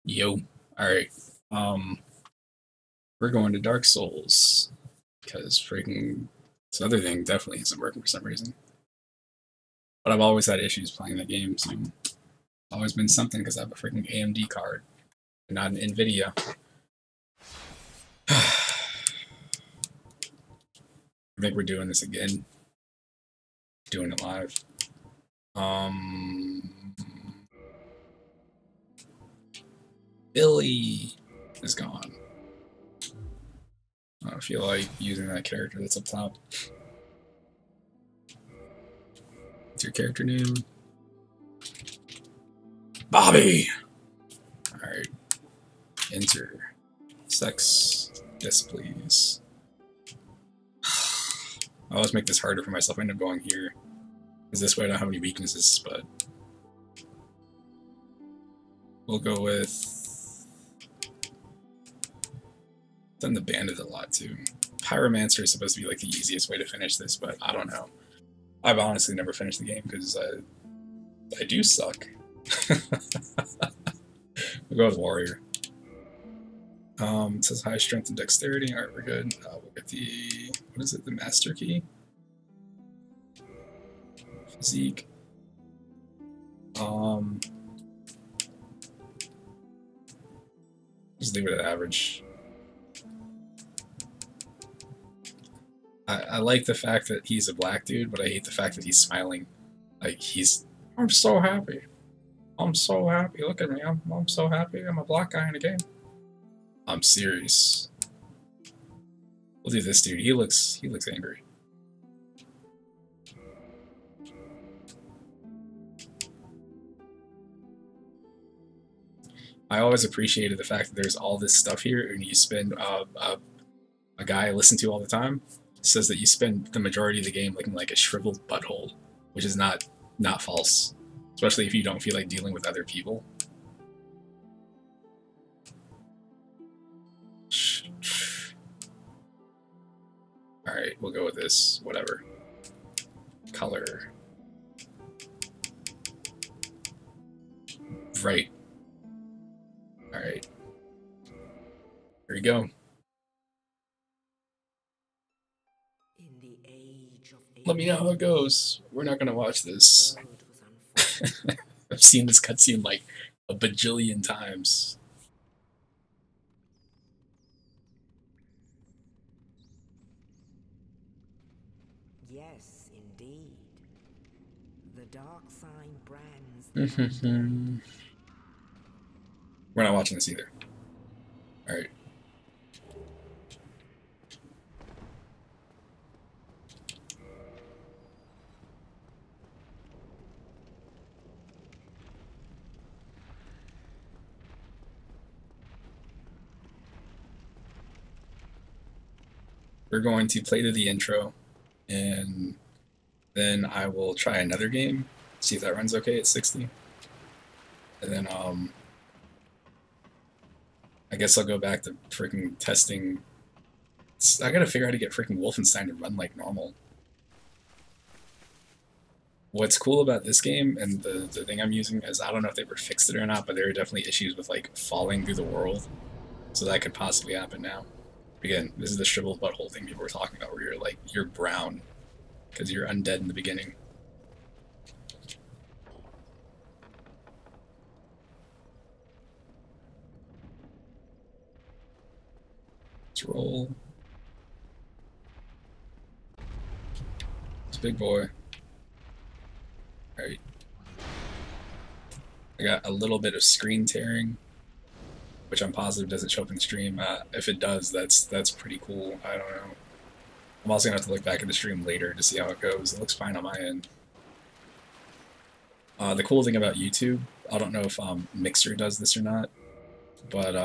Yo. Alright. Um, we're going to Dark Souls. Because freaking this other thing definitely isn't working for some reason. But I've always had issues playing the game, so it's always been something because I have a freaking AMD card. And not an Nvidia. I think we're doing this again. Doing it live. Billy is gone. I don't feel like using that character that's up top. What's your character name? Bobby! Alright. Enter. Sex. Yes, please. I always make this harder for myself. I end up going here. Because this way I don't have any weaknesses, but... we'll go with... done the bandit a lot too. Pyromancer is supposed to be like the easiest way to finish this, but I don't know. I've honestly never finished the game because I do suck. We'll go with warrior. It says high strength and dexterity. Alright, we're good. We'll get the, what is it, the master key? Physique. Just leave it at average. I like the fact that he's a black dude, but I hate the fact that he's smiling. Like, I'm so happy. I'm so happy. Look at me. I'm so happy. I'm a black guy in a game. I'm serious. We'll do this dude. He looks angry. I always appreciated the fact that there's all this stuff here, and you spend a guy I listen to all the time says that you spend the majority of the game looking like a shriveled butthole, which is not false, especially if you don't feel like dealing with other people. Alright, we'll go with this, whatever. Color. Right. Alright. Here we go. Let me know how it goes. We're not gonna watch this. I've seen this cutscene like a bajillion times. Yes, indeed. The dark sign brands. We're not watching this either. Alright. We're going to play to the intro, and then I will try another game, see if that runs okay at 60. And then, I guess I'll go back to freaking testing. I gotta figure out how to get freaking Wolfenstein to run like normal. What's cool about this game, and the thing I'm using is, I don't know if they ever fixed it or not, but there are definitely issues with like falling through the world. So that could possibly happen now. Again, this is the shriveled butthole thing people were talking about, where you're brown because you're undead in the beginning. Let's roll. It's a big boy. Alright. I got a little bit of screen tearing, which I'm positive doesn't show up in the stream. If it does, that's pretty cool. I don't know. I'm also gonna have to look back at the stream later to see how it goes. It looks fine on my end. The cool thing about YouTube, I don't know if Mixer does this or not, but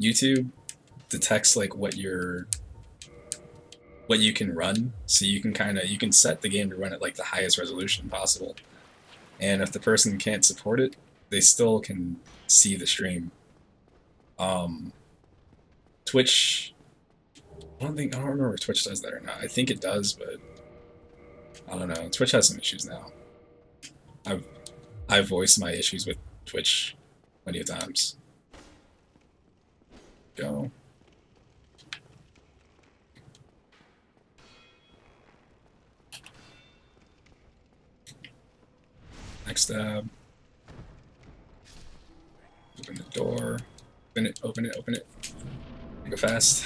YouTube detects like what you can run, so you can set the game to run at like the highest resolution possible. And if the person can't support it, they still can see the stream. Twitch, I don't remember if Twitch does that or not. I think it does, but I don't know. Twitch has some issues now. I've voiced my issues with Twitch plenty of times. Go. Next stab. Open the door. Open it, open it, open it. Go fast.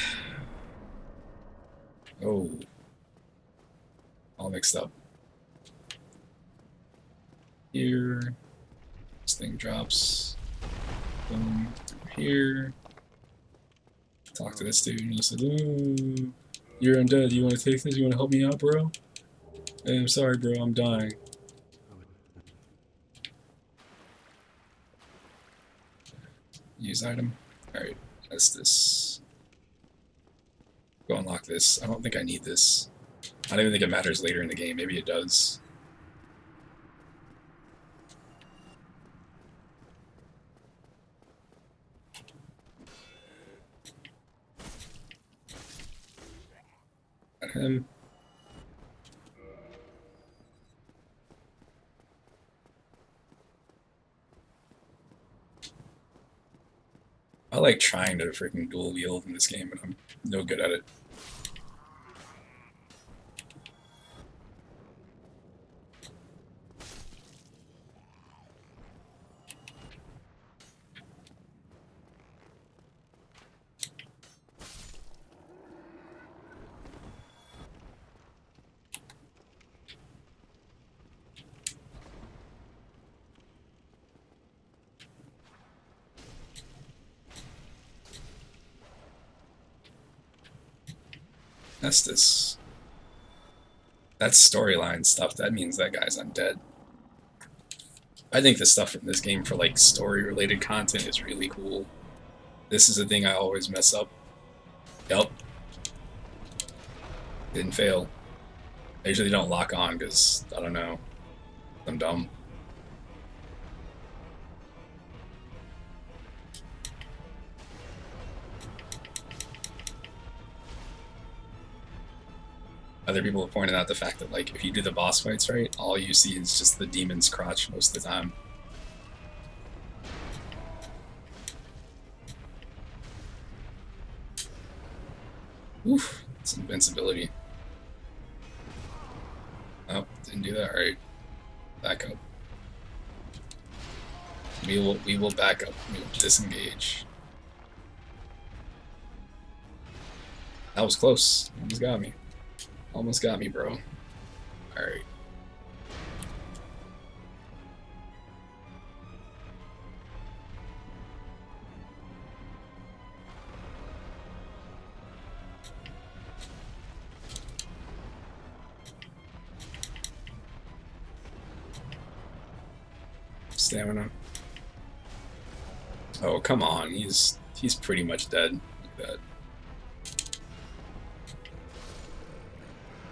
Oh. All mixed up. Here. This thing drops. Boom. Through here. Talk to this dude and he said, "Ooh, you're undead. You want to take this? You want to help me out, bro?" Hey, I'm sorry, bro. I'm dying. Use item. Alright, that's this. Go unlock this. I don't think I need this. I don't even think it matters later in the game. Maybe it does. Got him. I like trying to freaking dual wield in this game, but I'm no good at it. Estes. That's storyline stuff. That means that guy's undead. I think the stuff from this game for like story-related content is really cool. This is a thing I always mess up. Yup. Didn't fail. I usually don't lock on because, I don't know, I'm dumb. Other people have pointed out the fact that, like, if you do the boss fights right, all you see is just the demon's crotch most of the time. Oof, it's invincibility. Oh, didn't do that. Alright. Back up. We will back up. We will disengage. That was close. Almost got me. Almost got me, bro. Alright. Stamina. Oh, come on. He's pretty much dead. Like that.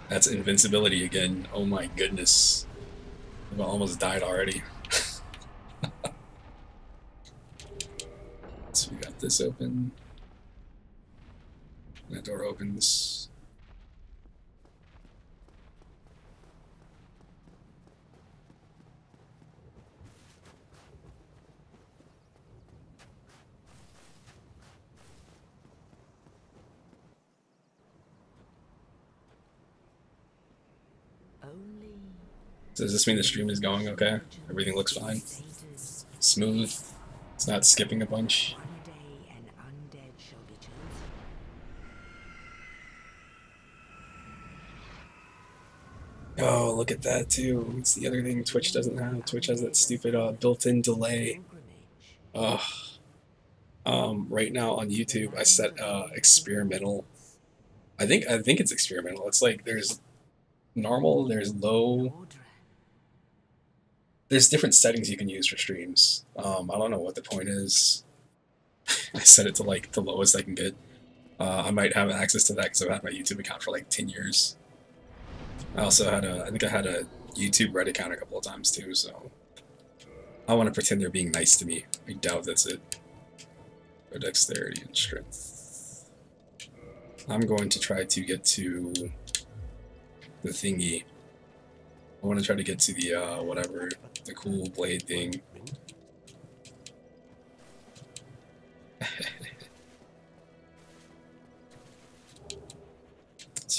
That's invincibility again. Oh my goodness. I almost died already. So we got this open. That door opens. So does this mean the stream is going okay? Everything looks fine? Smooth? It's not skipping a bunch? Oh, look at that too. It's the other thing Twitch doesn't have. Twitch has that stupid built-in delay. Ugh. Right now on YouTube, I set experimental. I think it's experimental. It's like there's normal, there's low. There's different settings you can use for streams. I don't know what the point is. I set it to like the lowest I can get. I might have access to that because I've had my YouTube account for like 10 years. I also had I think I had a YouTube Reddit account a couple of times too, so I want to pretend they're being nice to me. I doubt that's it. For dexterity and strength. I'm going to try to get to the thingy. I want to try to get to the, whatever, the cool blade thing.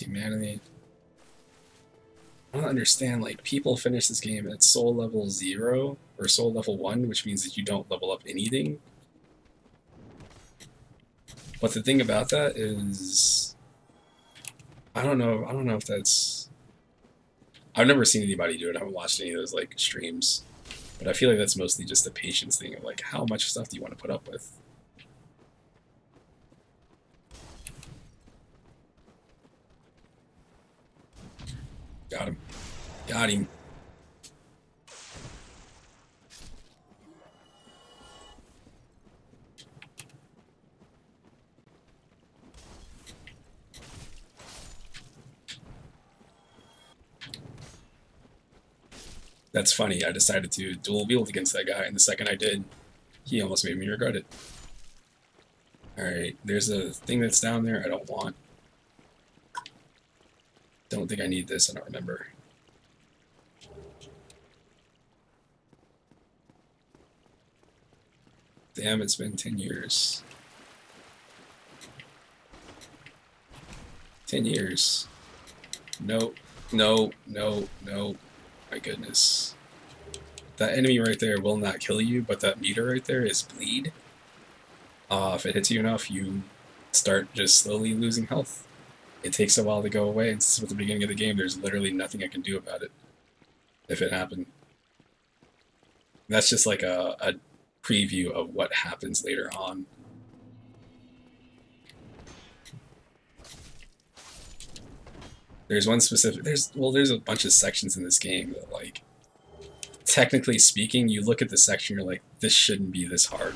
humanity. I don't understand, like, people finish this game at soul level 0 or soul level 1, which means that you don't level up anything. But the thing about that is, I don't know if that's... I've never seen anybody do it. I haven't watched any of those, like, streams. But I feel like that's mostly just a patience thing of, like, how much stuff do you want to put up with? Got him. Got him. That's funny. I decided to dual wield against that guy, and the second I did, he almost made me regret it. Alright, there's a thing that's down there I don't want. Don't think I need this, I don't remember. Damn, it's been 10 years. 10 years. No, no, no, no. My goodness. That enemy right there will not kill you, but that meter right there is bleed. If it hits you enough, you start just slowly losing health. It takes a while to go away, and since at the beginning of the game, there's literally nothing I can do about it if it happened. That's just like a preview of what happens later on. There's one specific, there's a bunch of sections in this game that, like, technically speaking, you look at the section, you're like, this shouldn't be this hard.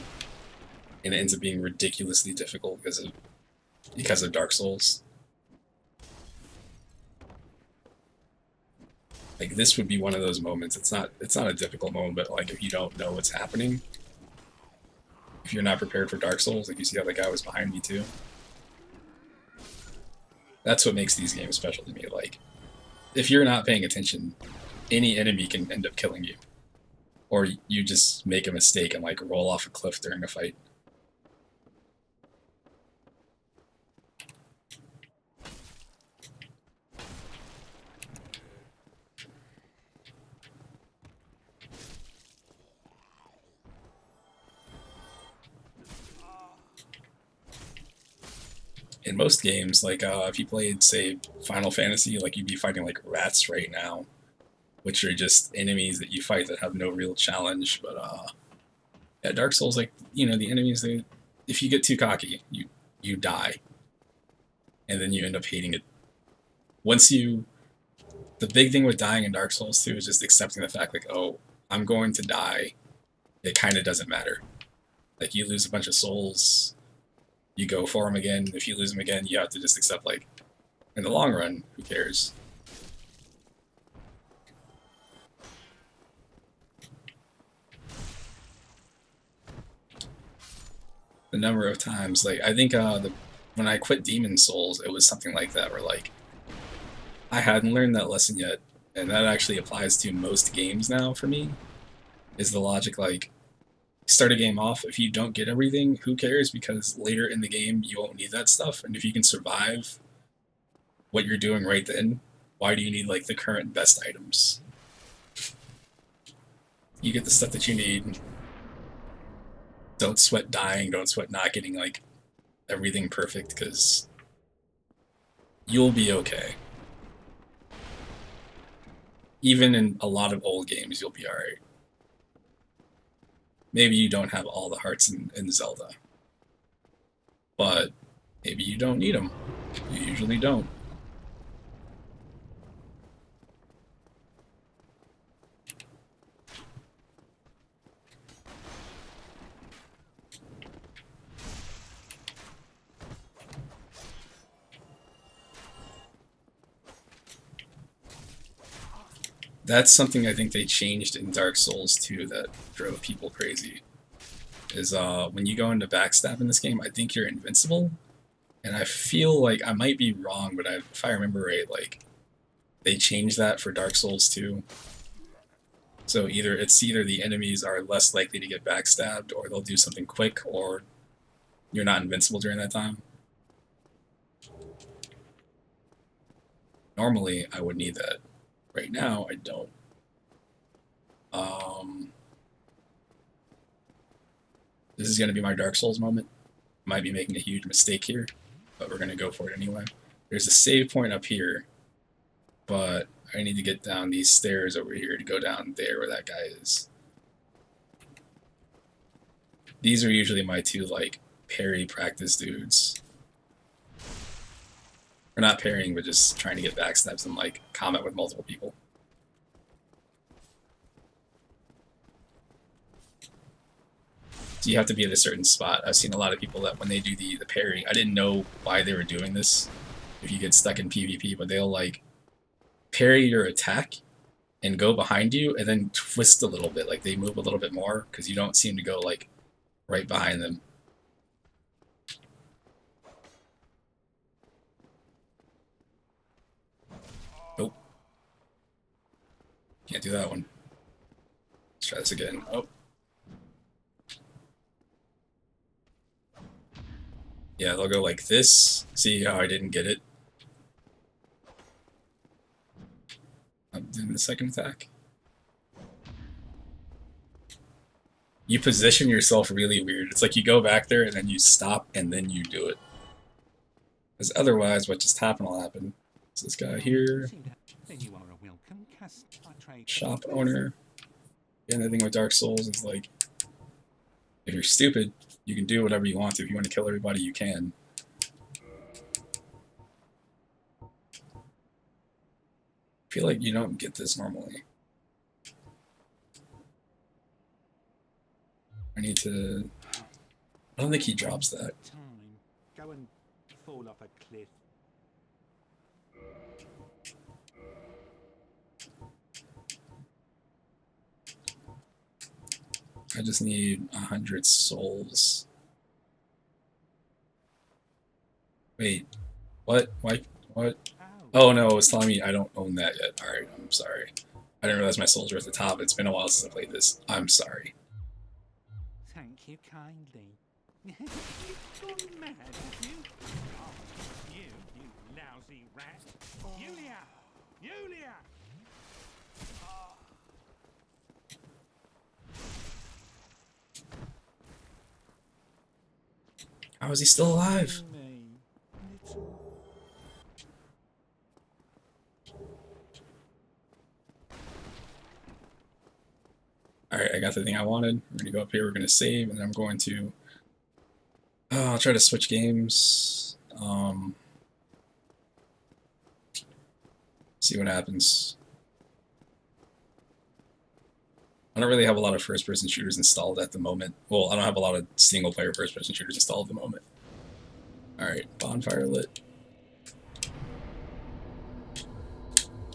And it ends up being ridiculously difficult because of Dark Souls. Like, this would be one of those moments. It's not a difficult moment, but like if you don't know what's happening, if you're not prepared for Dark Souls, like you see how the guy was behind me too. That's what makes these games special to me. Like, if you're not paying attention, any enemy can end up killing you. Or you just make a mistake and like roll off a cliff during a fight. In most games, like if you played, say, Final Fantasy, like you'd be fighting like rats right now, which are just enemies that you fight that have no real challenge. But yeah, Dark Souls, like, you know, the enemies, they, if you get too cocky, you die, and then you end up hating it. The big thing with dying in Dark Souls too is just accepting the fact, like, oh, I'm going to die. It kind of doesn't matter. Like, you lose a bunch of souls, you go for them again. If you lose them again, you have to just accept, like, in the long run, who cares? The number of times, like, I think when I quit Demon Souls, it was something like that, where, like, I hadn't learned that lesson yet, and that actually applies to most games now for me, is the logic, like, start a game off, if you don't get everything, who cares, because later in the game you won't need that stuff, and if you can survive what you're doing right then, why do you need, like, the current best items? You get the stuff that you need. Don't sweat dying, don't sweat not getting, like, everything perfect, because you'll be okay. Even in a lot of old games, you'll be alright. Maybe you don't have all the hearts in Zelda, but maybe you don't need them. You usually don't. That's something I think they changed in Dark Souls 2 that drove people crazy. Is when you go into backstab in this game, I think you're invincible. And I feel like, I might be wrong, but if I remember right, like, they changed that for Dark Souls 2. So either the enemies are less likely to get backstabbed, or they'll do something quick, or you're not invincible during that time. Normally, I would need that. Right now, I don't. This is going to be my Dark Souls moment. Might be making a huge mistake here, but we're going to go for it anyway. There's a save point up here, but I need to get down these stairs over here to go down there where that guy is. These are usually my two, like, parry practice dudes. Or not parrying, but just trying to get backstabs and, like, combat with multiple people. So you have to be at a certain spot. I've seen a lot of people that when they do the parry, I didn't know why they were doing this if you get stuck in PvP, but they'll, like, parry your attack and go behind you and then twist a little bit. Like, they move a little bit more because you don't seem to go, like, right behind them. Nope. Can't do that one. Let's try this again. Oh. Yeah, they'll go like this. See how I didn't get it? I'm doing the second attack. You position yourself really weird. It's like you go back there and then you stop and then you do it. Because otherwise, what just happened will happen. So this guy here. Shop owner. And the thing with Dark Souls is like, if you're stupid, you can do whatever you want to. If you want to kill everybody, you can. I feel like you don't get this normally. I need to... I don't think he drops that. Go and fall off a cliff. I just need 100 souls. Wait, what? Why? What? Oh no, it's telling me I don't own that yet. Alright, I'm sorry. I didn't realize my souls were at the top. It's been a while since I played this. I'm sorry. Thank you kindly. You've gone mad, have you? Oh, you lousy rat. Yulia! Yulia! How is he still alive? Alright, I got the thing I wanted. We're going to go up here, we're going to save, and then I'm going to... I'll try to switch games. See what happens. I don't really have a lot of first-person shooters installed at the moment. Well, I don't have a lot of single-player first-person shooters installed at the moment. Alright, bonfire lit.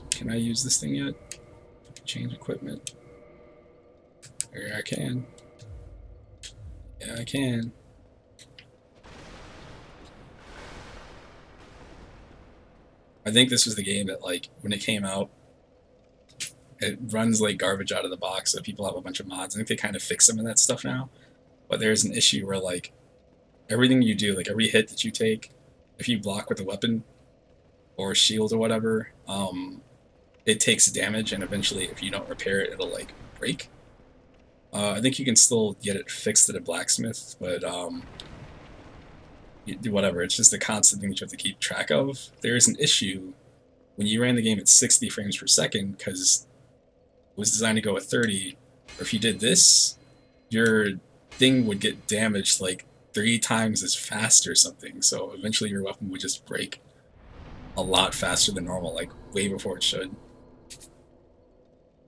Can I use this thing yet? Change equipment. Here I can. Yeah, I can. I think this was the game that, like, when it came out, it runs like garbage out of the box, so people have a bunch of mods. I think they kind of fix some of that stuff now. But there's an issue where, like, everything you do, like every hit that you take, if you block with a weapon or shield or whatever, it takes damage, and eventually, if you don't repair it, it'll, like, break. I think you can still get it fixed at a blacksmith, but you do whatever. It's just a constant thing that you have to keep track of. There's an issue when you ran the game at 60 frames per second, because it was designed to go at 30, or if you did this, your thing would get damaged like 3 times as fast or something, so eventually your weapon would just break a lot faster than normal, like way before it should.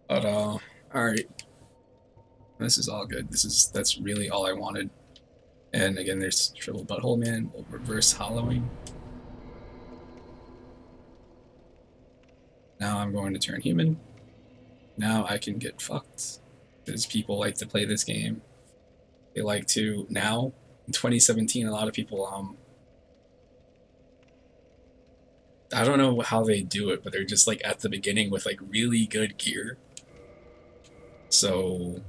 But, alright. This is all good. That's really all I wanted. And again, there's Triple Butthole Man, reverse hollowing. Now I'm going to turn human. Now I can get fucked. Because people like to play this game. They like to, now, in 2017, a lot of people, I don't know how they do it, but they're just like at the beginning with like really good gear. So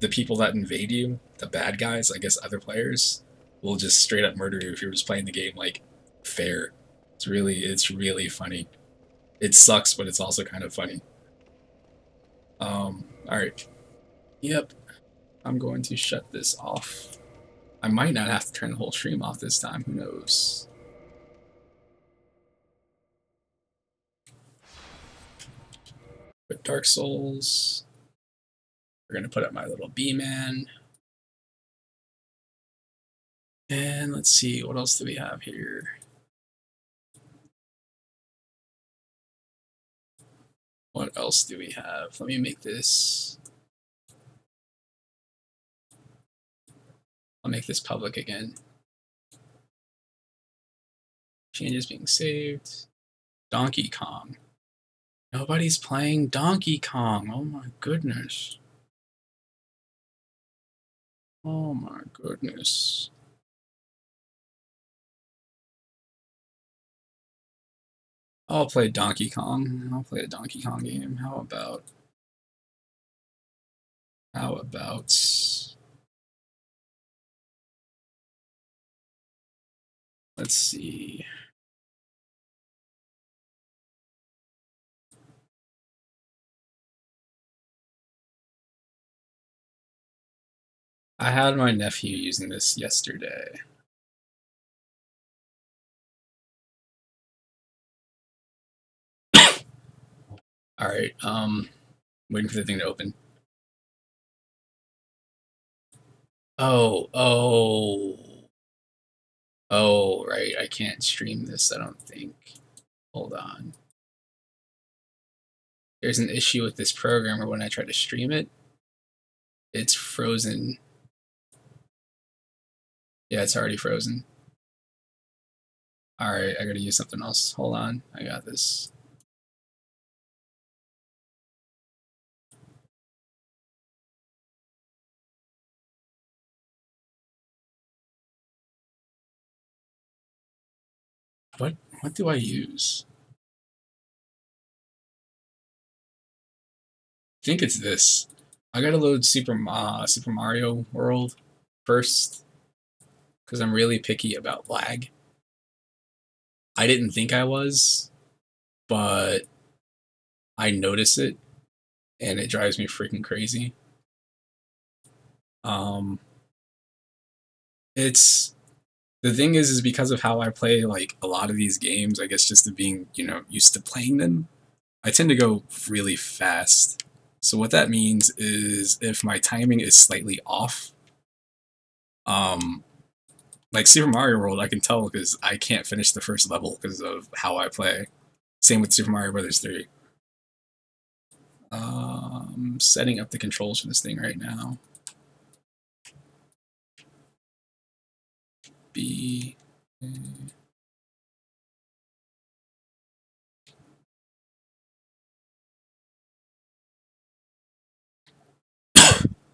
the people that invade you, the bad guys, I guess other players, will just straight up murder you if you're just playing the game like fair. It's really funny. It sucks, but it's also kind of funny. Alright. Yep. I'm going to shut this off. I might not have to turn the whole stream off this time, who knows? With Dark Souls. We're gonna put up my little B-man. And let's see, what else do we have here? What else do we have? Let me make this. I'll make this public again. Changes being saved. Donkey Kong. Nobody's playing Donkey Kong. Oh my goodness. Oh my goodness. I'll play Donkey Kong. I'll play a Donkey Kong game. How about... Let's see. I had my nephew using this yesterday. Alright, waiting for the thing to open. Oh, right, I can't stream this, I don't think. Hold on. There's an issue with this program where when I try to stream it, it's frozen. Yeah, it's already frozen. Alright, I gotta use something else. Hold on, I got this. What do I use? I think it's this. I gotta load Super Mario World first, because I'm really picky about lag. I didn't think I was, but I notice it, and it drives me freaking crazy. It's... The thing is because of how I play, like, a lot of these games, I guess just to being, you know, used to playing them, I tend to go really fast. So what that means is if my timing is slightly off, like Super Mario World, I can tell because I can't finish the first level because of how I play. Same with Super Mario Brothers 3. Setting up the controls for this thing right now. B. I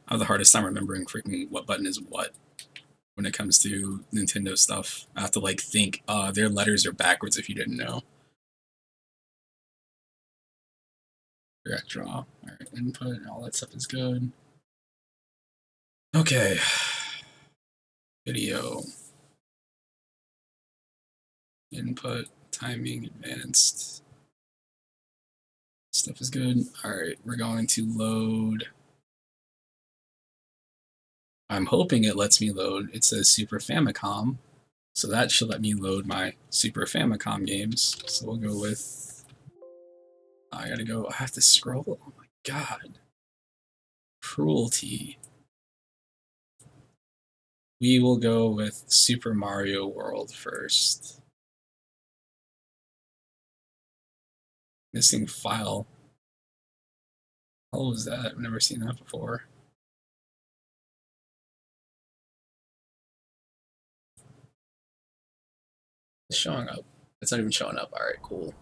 have the hardest time remembering freaking what button is what when it comes to Nintendo stuff. I have to like think, their letters are backwards if you didn't know. Direct draw. Alright, input, all that stuff is good. Okay. Video. Input, timing, advanced. Stuff is good. Alright, we're going to load. I'm hoping it lets me load. It says Super Famicom. So that should let me load my Super Famicom games. So we'll go with... I gotta go... I have to scroll? Oh my god. Cruelty. We will go with Super Mario World first. Missing file. How was that? I've never seen that before. It's showing up. It's not even showing up. Alright, cool.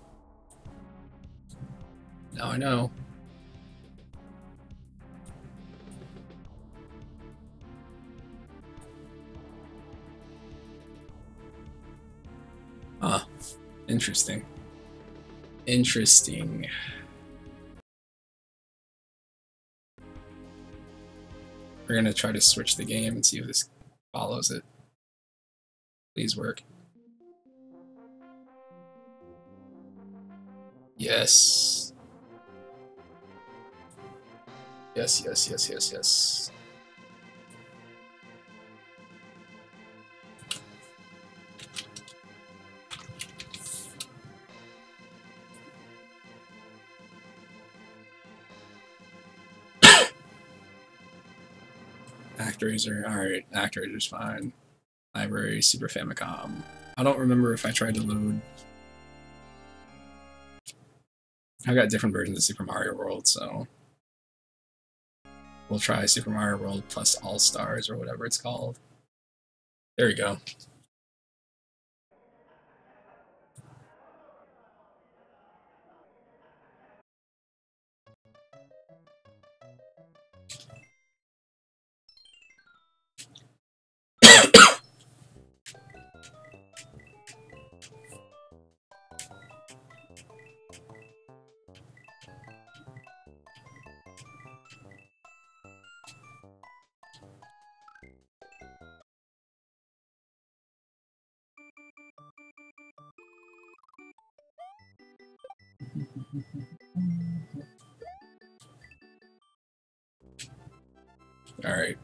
Now I know. Huh. Interesting. Interesting. We're gonna try to switch the game and see if this follows it. Please work. Yes. Yes, yes, yes, yes, yes. ActRaiser, alright, ActRaiser's fine. Library, Super Famicom. I don't remember if I tried to load. I got different versions of Super Mario World, so we'll try Super Mario World plus All Stars or whatever it's called. There we go. Alright.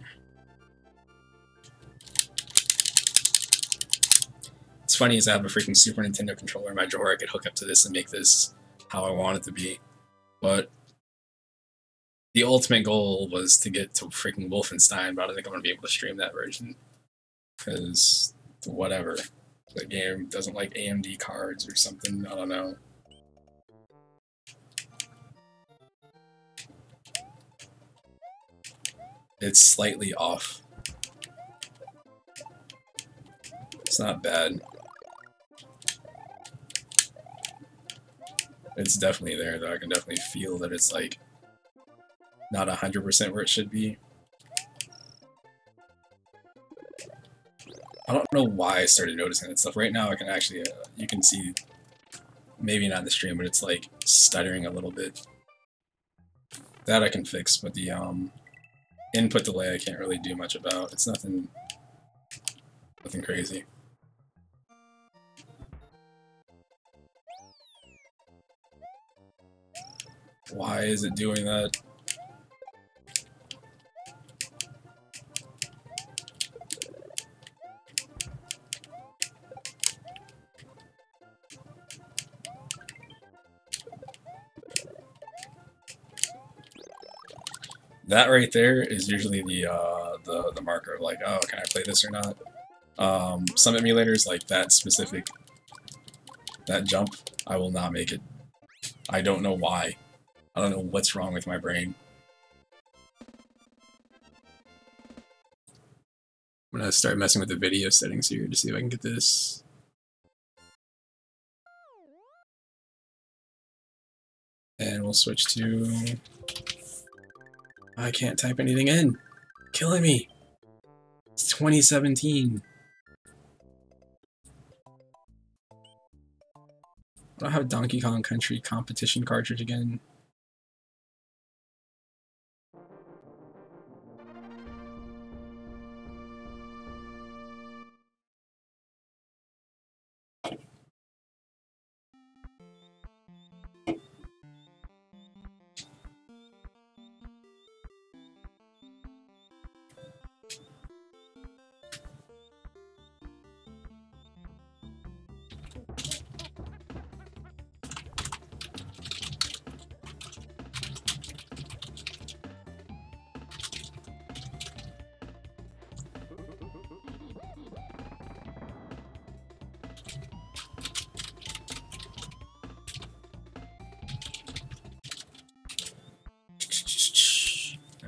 It's funny is I have a freaking Super Nintendo controller in my drawer. I could hook up to this and make this how I want it to be. But the ultimate goal was to get to freaking Wolfenstein, but I don't think I'm going to be able to stream that version. Because, whatever. The game doesn't like AMD cards or something, I don't know. It's slightly off. It's not bad. It's definitely there, though. I can definitely feel that it's, like, not 100% where it should be. I don't know why I started noticing that stuff. Right now I can actually, you can see, maybe not in the stream, but it's, like, stuttering a little bit. That I can fix, but the, input delay I can't really do much about. It's nothing crazy. Why is it doing that? That right there is usually the marker of like, oh, can I play this or not? Some emulators, like that specific, that jump, I will not make it. I don't know why. I don't know what's wrong with my brain. I'm gonna start messing with the video settings here to see if I can get this. And we'll switch to... I can't type anything in. Killing me. It's 2017. I don't have Donkey Kong Country competition cartridge again.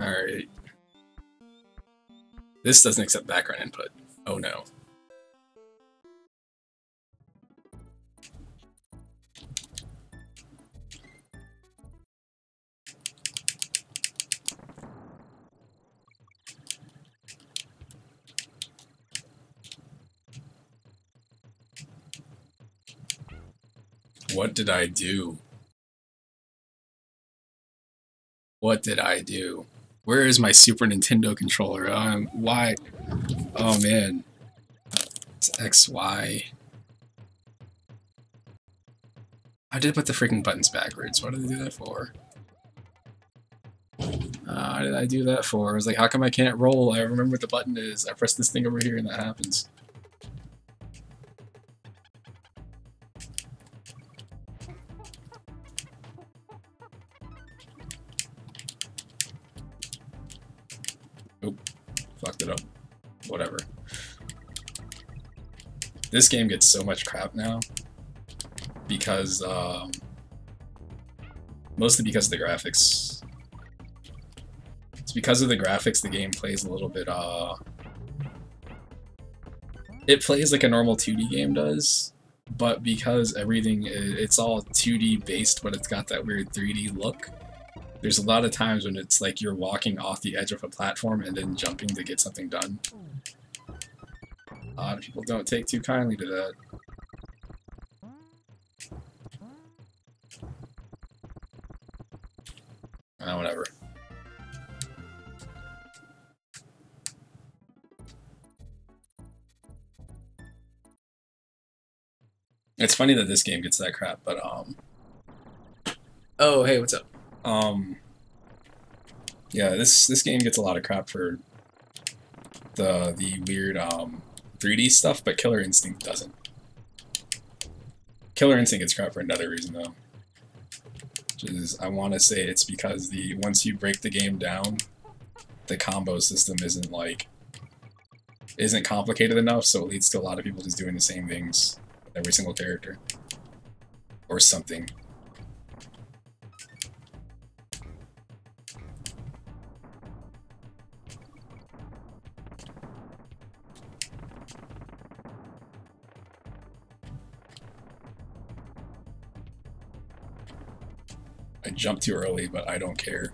Alright. This doesn't accept background input. Oh no. What did I do? What did I do? Where is my Super Nintendo controller? Why? Oh man. It's XY. I did put the freaking buttons backwards. What did I do that for? What did I do that for? I was like, how come I can't roll? I remember what the button is. I press this thing over here and that happens. Oop. Fucked it up. Whatever. This game gets so much crap now because, mostly because of the graphics. It's because of the graphics the game plays a little bit, it plays like a normal 2D game does, but because everything, it's all 2D based, but it's got that weird 3D look, there's a lot of times when it's like you're walking off the edge of a platform and then jumping to get something done. A lot of people don't take too kindly to that. Whatever. It's funny that this game gets that crap, but oh hey, what's up? Yeah, this game gets a lot of crap for the weird 3D stuff, but Killer Instinct doesn't. Killer Instinct gets crap for another reason though. Which is, I want to say it's because once you break the game down, the combo system isn't complicated enough, so it leads to a lot of people just doing the same things with every single character. Or something. I jumped too early, but I don't care.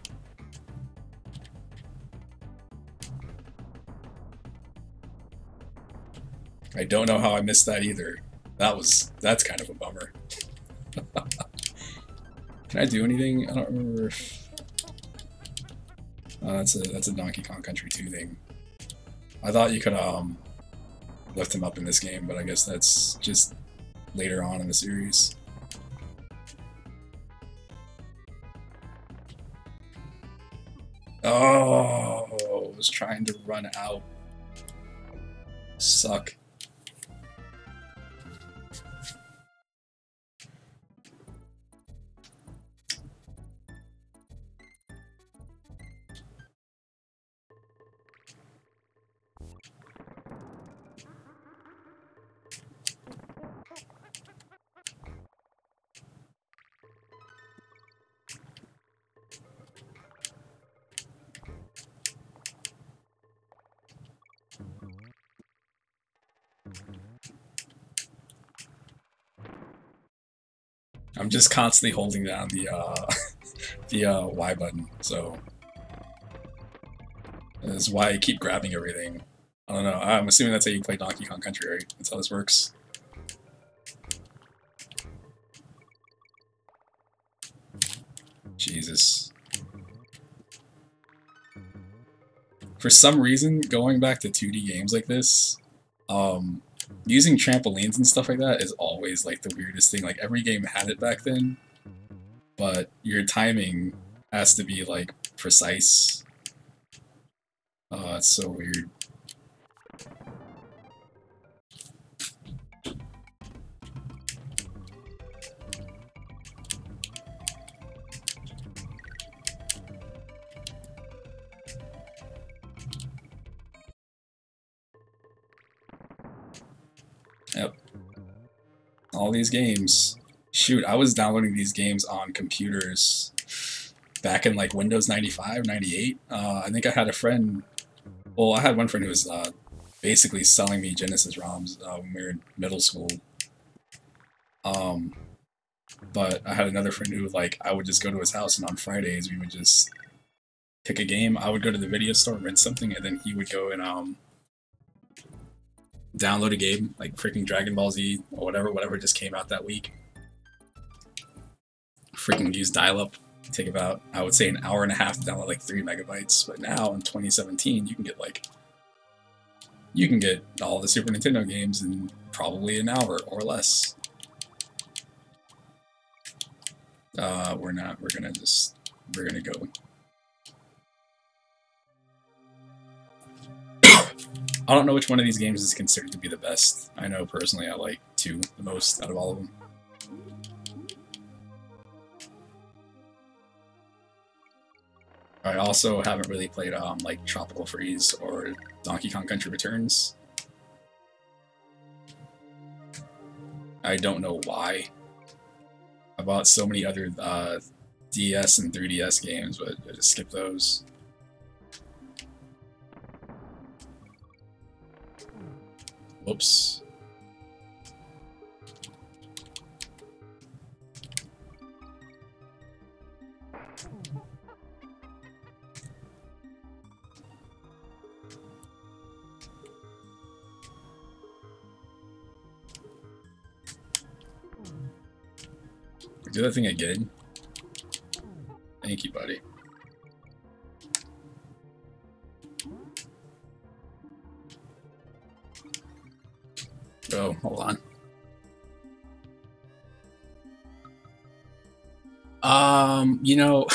I don't know how I missed that either. That's kind of a bummer. Can I do anything? I don't remember if... that's a Donkey Kong Country 2 thing. I thought you could lift him up in this game, but I guess that's just later on in the series. Oh, I was trying to run out. Suck. I'm just constantly holding down the the Y button, so that's why I keep grabbing everything. I don't know. I'm assuming that's how you play Donkey Kong Country, right? That's how this works. Jesus. For some reason, going back to 2D games like this, using trampolines and stuff like that is always like the weirdest thing. Like every game had it back then, but your timing has to be like precise. It's so weird. Yep. All these games. Shoot, I was downloading these games on computers back in like Windows 95, 98. I think I had a friend, well, I had one friend who was basically selling me Genesis ROMs when we were in middle school. But I had another friend who, like, I would just go to his house, and on Fridays we would just pick a game. I would go to the video store, rent something, and then he would go and download a game, like freaking Dragon Ball Z or whatever just came out that week. Freaking use dial-up. Take about, I would say, an hour and a half to download like 3 megabytes. But now in 2017, you can get all the Super Nintendo games in probably an hour or less. We're not. We're gonna go. I don't know which one of these games is considered to be the best. I know personally I like 2 the most out of all of them. I also haven't really played like Tropical Freeze or Donkey Kong Country Returns. I don't know why. I bought so many other DS and 3DS games, but I just skipped those. Whoops. Do that thing again. Thank you, buddy. Oh, hold on. You know,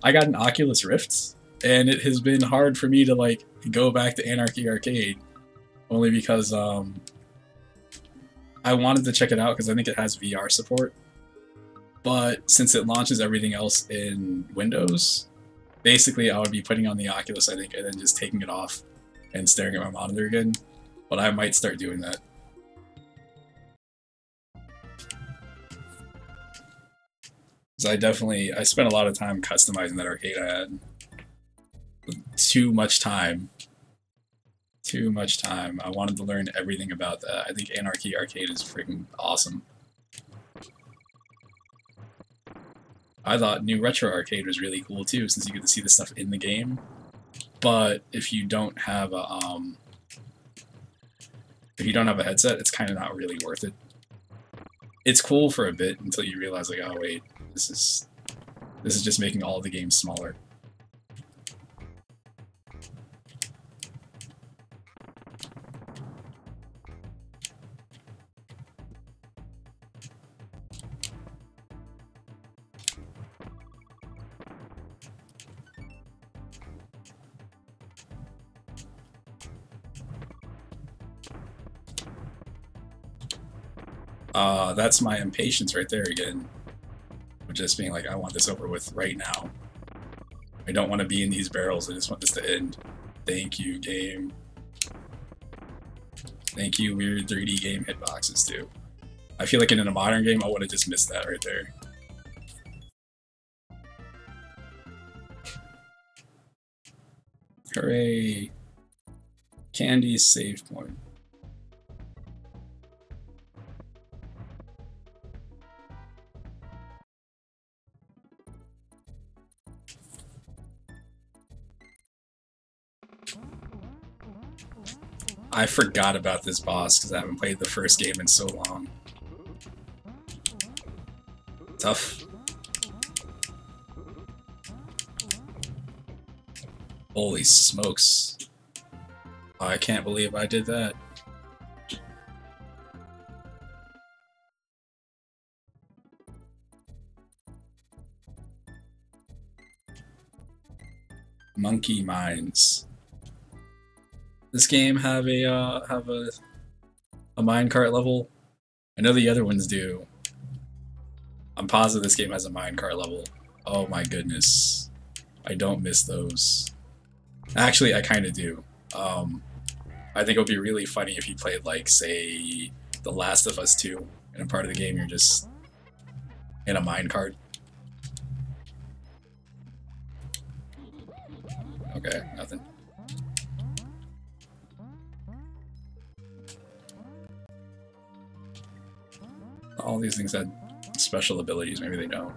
I got an Oculus Rift, and it has been hard for me to like go back to Anarchy Arcade, only because I wanted to check it out because I think it has VR support. But since it launches everything else in Windows, basically I would be putting on the Oculus, I think, and then just taking it off and staring at my monitor again. But I might start doing that. Because I spent a lot of time customizing that arcade I had. Too much time. Too much time. I wanted to learn everything about that. I think Anarchy Arcade is freaking awesome. I thought New Retro Arcade was really cool too, since you get to see the stuff in the game. But if you don't have a headset, it's kind of not really worth it. It's cool for a bit until you realize, like, oh wait, this is just making all the games smaller. That's my impatience right there again. With just being like, I want this over with right now. I don't want to be in these barrels, I just want this to end. Thank you, game. Thank you, weird 3D game hitboxes, too. I feel like in a modern game, I would have just missed that right there. Hooray! Candy's save point. I forgot about this boss because I haven't played the first game in so long. Tough. Holy smokes. I can't believe I did that. Monkey Mines. This game have a minecart level? I know the other ones do. I'm positive this game has a minecart level. Oh my goodness. I don't miss those. Actually, I kind of do. I think it would be really funny if you played, like, say, The Last of Us 2, and a part of the game you're just in a minecart. Okay, nothing. All these things had special abilities, maybe they don't.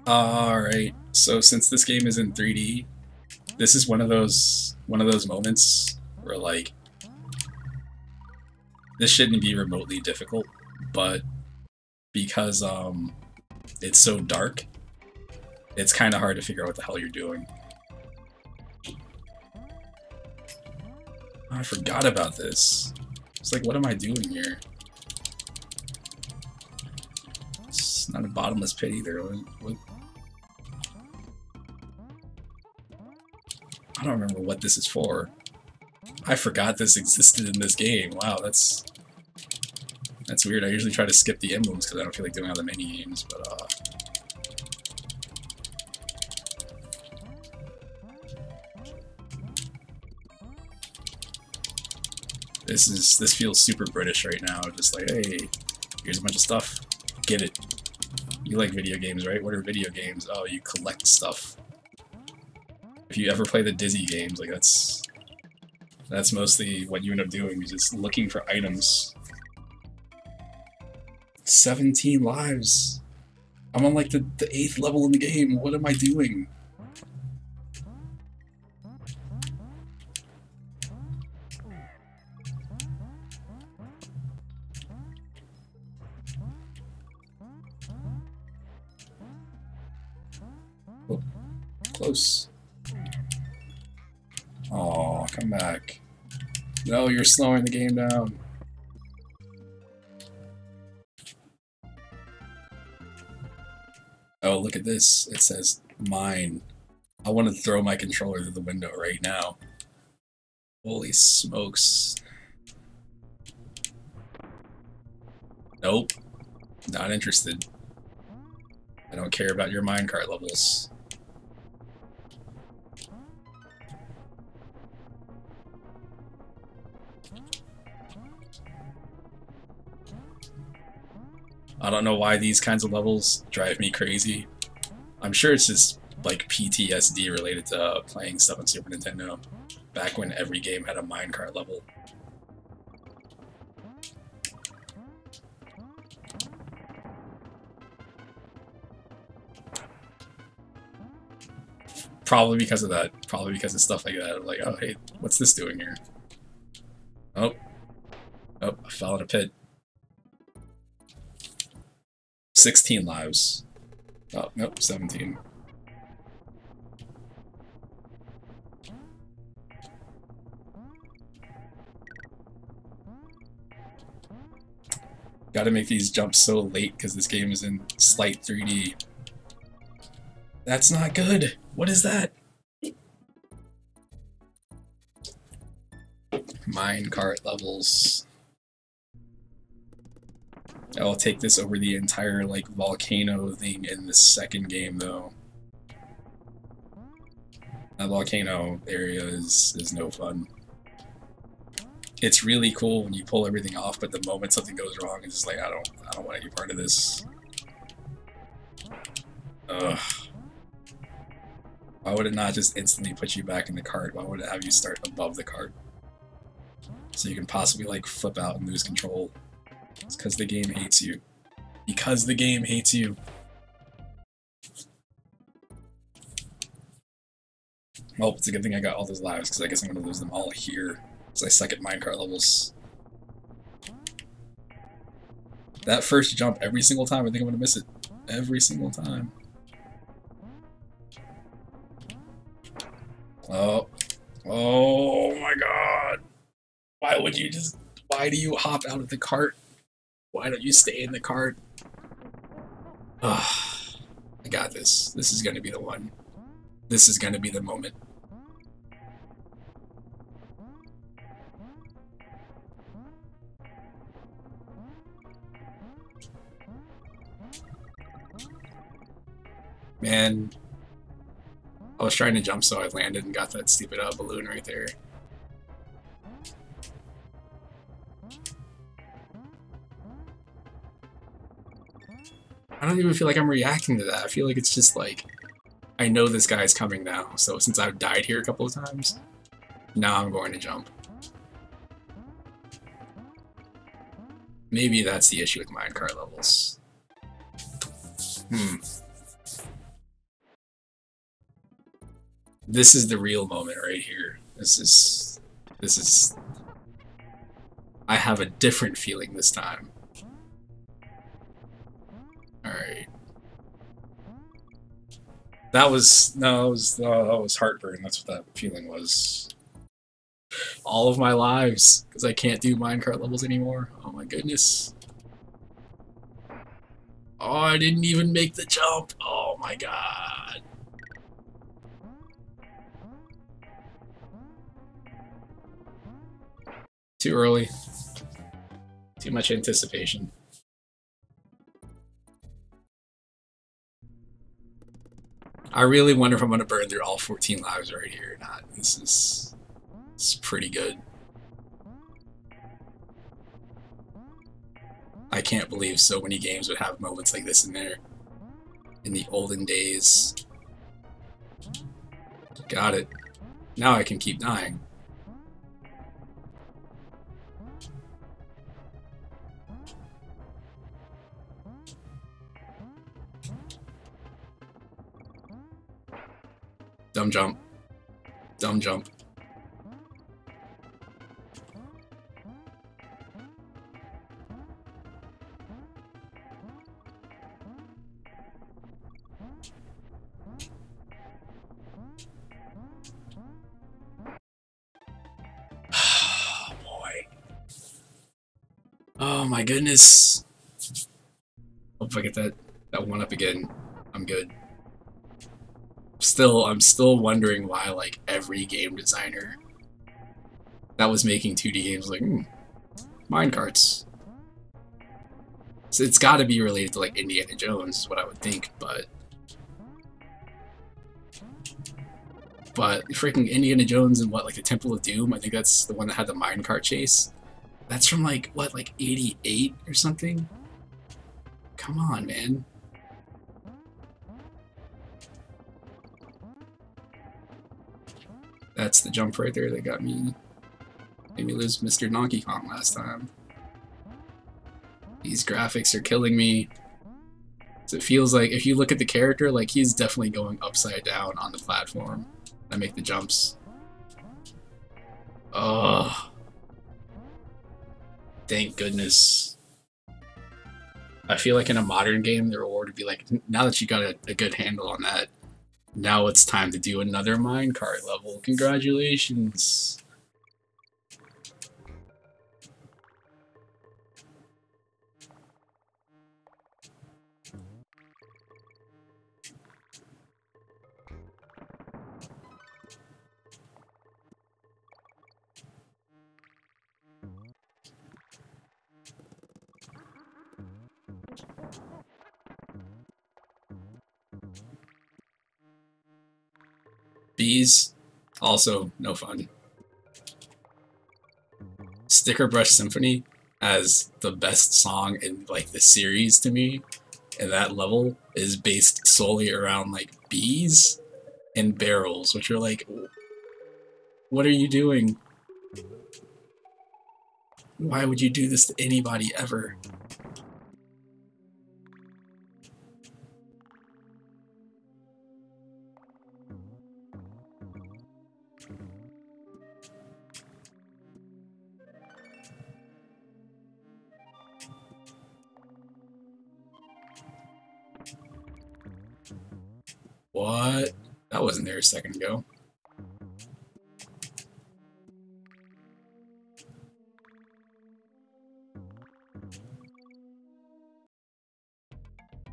Alright, so since this game is in 3D, this is one of those moments where, like, This shouldn't be remotely difficult, but because it's so dark, it's kind of hard to figure out what the hell you're doing. Oh, I forgot about this. It's like, what am I doing here? It's not a bottomless pit either. What? I don't remember what this is for. I forgot this existed in this game. Wow, that's weird. I usually try to skip the emblems because I don't feel like doing all the mini games, but this feels super British right now. Just like, hey, here's a bunch of stuff. Get it. You like video games, right? What are video games? Oh, you collect stuff. If you ever play the Dizzy games, like that's mostly what you end up doing. You're just looking for items. 17 lives. I'm on like the 8th level in the game. What am I doing? Oh, close. Oh, come back. No, you're slowing the game down. Oh, look at this. It says mine. I want to throw my controller through the window right now. Holy smokes. Nope. Not interested. I don't care about your minecart levels. I don't know why these kinds of levels drive me crazy. I'm sure it's just like PTSD related to playing stuff on Super Nintendo, back when every game had a minecart level. Probably because of that. Probably because of stuff like that. I'm like, oh hey, what's this doing here? Oh. Oh, I fell in a pit. 16 lives. Oh, nope, 17. Gotta make these jumps so late because this game is in slight 3D. That's not good! What is that? Minecart levels. I'll take this over the entire, like, volcano thing in the second game, though. That volcano area is no fun. It's really cool when you pull everything off, but the moment something goes wrong, it's just like, I don't want any part of this. Ugh. Why would it not just instantly put you back in the cart? Why would it have you start above the cart? So you can possibly, like, flip out and lose control. It's because the game hates you. Because the game hates you. Well, it's a good thing I got all those lives, because I guess I'm going to lose them all here. Because I suck at minecart levels. That first jump, every single time, I think I'm going to miss it. Every single time. Oh. Oh my god. Why would you just... Why do you hop out of the cart? Why don't you stay in the cart? Ugh. I got this. This is going to be the one. This is going to be the moment. Man, I was trying to jump so I landed and got that stupid balloon right there. I don't even feel like I'm reacting to that. I feel like it's just like, I know this guy's coming now, so since I've died here a couple of times, now I'm going to jump. Maybe that's the issue with minecart levels. This is the real moment right here. This is I have a different feeling this time. Alright. That was heartburn. That's what that feeling was. All of my lives, because I can't do minecart levels anymore. Oh my goodness. Oh, I didn't even make the jump. Oh my god. Too early. Too much anticipation. I really wonder if I'm going to burn through all 14 lives right here or not. This is pretty good. I can't believe so many games would have moments like this in there. In the olden days. Got it. Now I can keep dying. Dumb jump. Dumb jump. Oh boy. Oh my goodness. Hope I get that one up again. I'm good. I'm still wondering why, like, every game designer that was making 2D games was like, minecarts. So it's got to be related to, like, Indiana Jones, is what I would think, but freaking Indiana Jones and what, like, the Temple of Doom, I think that's the one that had the minecart chase. That's from, like, what, like, 88 or something? Come on, man. That's the jump right there that got me. Made me lose Mr. Donkey Kong last time. These graphics are killing me. So it feels like, if you look at the character, like, he's definitely going upside down on the platform. I make the jumps. Oh. Thank goodness. I feel like in a modern game, the reward would be like, now that you got a good handle on that, now it's time to do another minecart level. Congratulations. Bees, also no fun. Sticker Brush Symphony as the best song in, like, the series to me, and that level is based solely around, like, bees and barrels, which are like, what are you doing? Why would you do this to anybody ever? What? That wasn't there a second ago.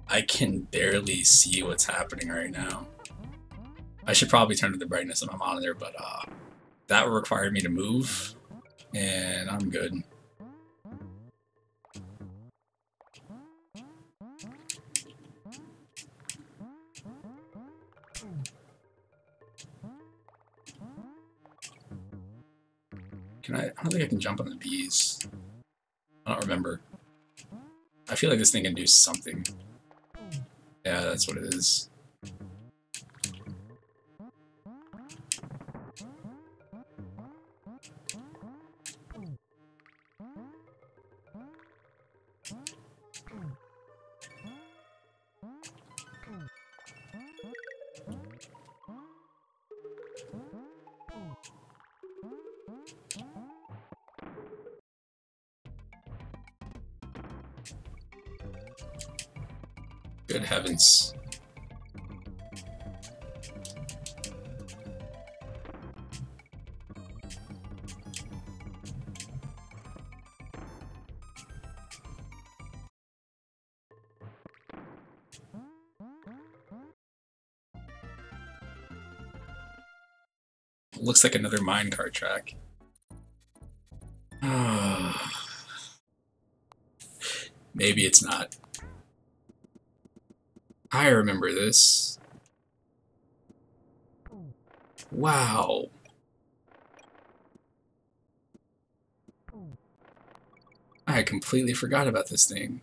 I can barely see what's happening right now. I should probably turn to the brightness of my monitor, but that required me to move, and I'm good. I don't think I can jump on the bees. I don't remember. I feel like this thing can do something. Yeah, that's what it is. Good heavens. Looks like another minecart track. Maybe it's not. I remember this. Wow. I completely forgot about this thing.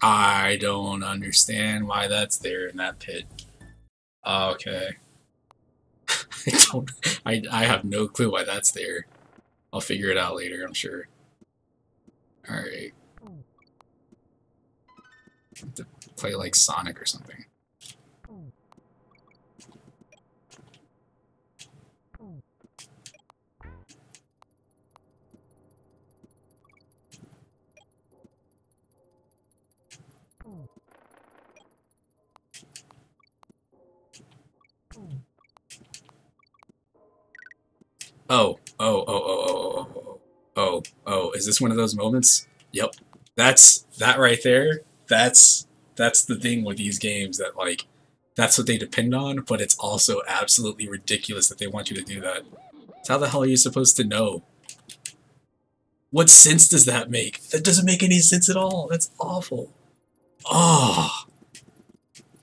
I don't understand why that's there in that pit. Okay. I have no clue why that's there. I'll figure it out later, I'm sure. Alright. To play like Sonic or something. Oh, is this one of those moments? Yep. That right there, that's the thing with these games that, like, that's what they depend on, but it's also absolutely ridiculous that they want you to do that. So how the hell are you supposed to know? What sense does that make? That doesn't make any sense at all. That's awful. Oh.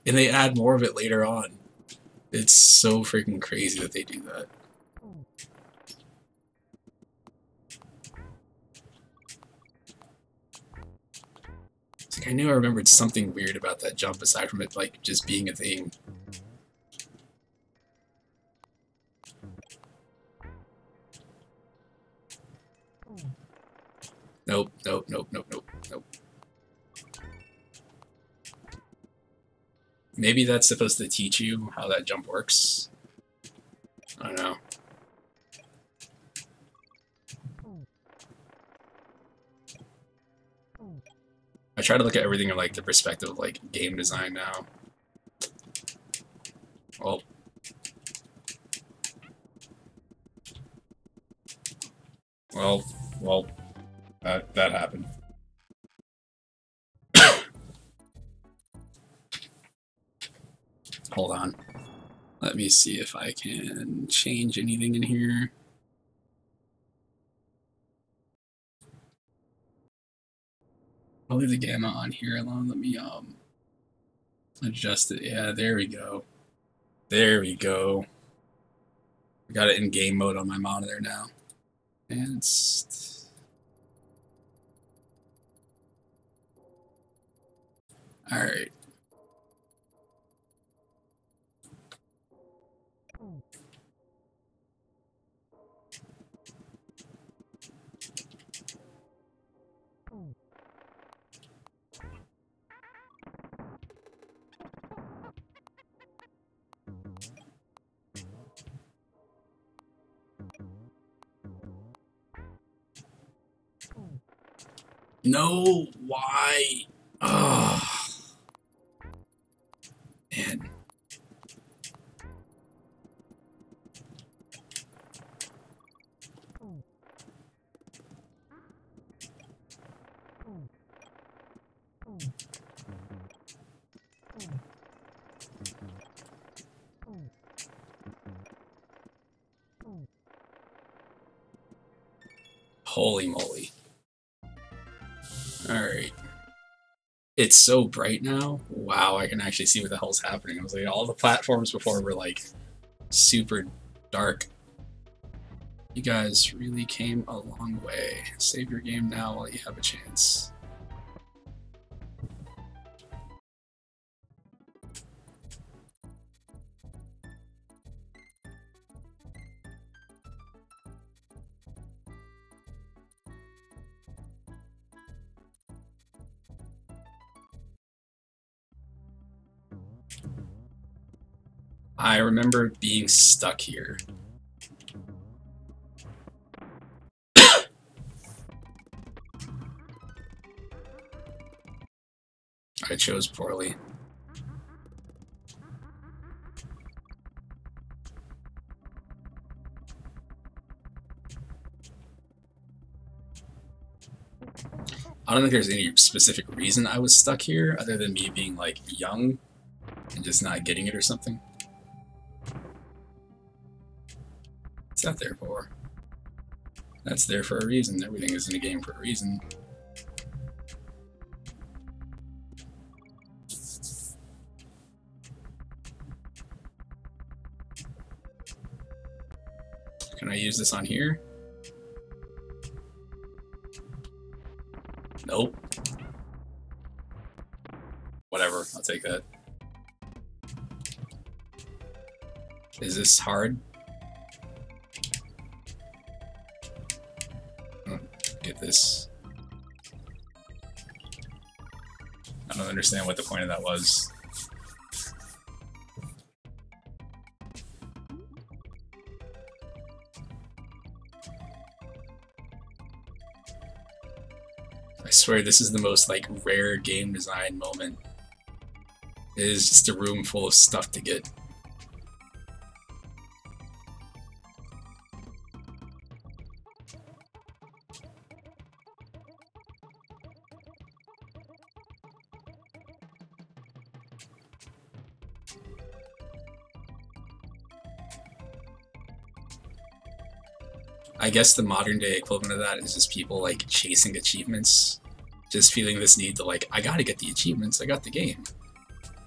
And they add more of it later on. It's so freaking crazy that they do that. It's like I knew I remembered something weird about that jump aside from it, like, just being a thing. Nope. Maybe that's supposed to teach you how that jump works. I don't know. I try to look at everything in, like, the perspective of, like, game design now. Well, that happened. Hold on. Let me see if I can change anything in here. I'll leave the gamma on here alone. Let me adjust it. Yeah, there we go. There we go. I got it in game mode on my monitor now. Advanced. Alright. No, why? Oh, man. Holy moly. Alright. It's so bright now. Wow, I can actually see what the hell's happening. I was like, all the platforms before were like super dark. You guys really came a long way. Save your game now while you have a chance. I remember being stuck here. I chose poorly. I don't think there's any specific reason I was stuck here other than me being like young and just not getting it or something. What's that there for? That's there for a reason. Everything is in a game for a reason. Can I use this on here? Nope. Whatever, I'll take that. Is this hard? Oh, get this. I don't understand what the point of that was. I swear this is the most like rare game design moment. It is just a room full of stuff to get. I guess the modern day equivalent of that is just people like chasing achievements, just feeling this need to like, I gotta get the achievements, I got the game.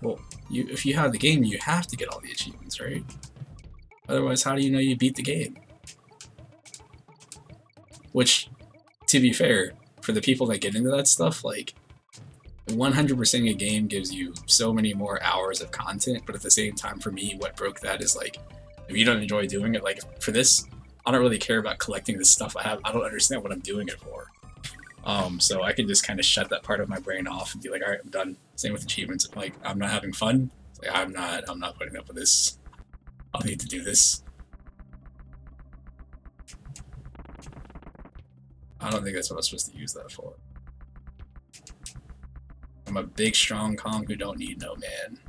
Well, if you have the game, you have to get all the achievements, right? Otherwise, how do you know you beat the game? Which, to be fair, for the people that get into that stuff, like, 100%ing a game gives you so many more hours of content, but at the same time, for me, what broke that is like, if you don't enjoy doing it, like, for this, I don't really care about collecting the stuff I have. I don't understand what I'm doing it for. So I can just kind of shut that part of my brain off and be like, all right, I'm done. Same with achievements. If, like, I'm not having fun, it's like, I'm not putting up with this. I'll need to do this. I don't think that's what I was supposed to use that for. I'm a big, strong Kong who don't need no man.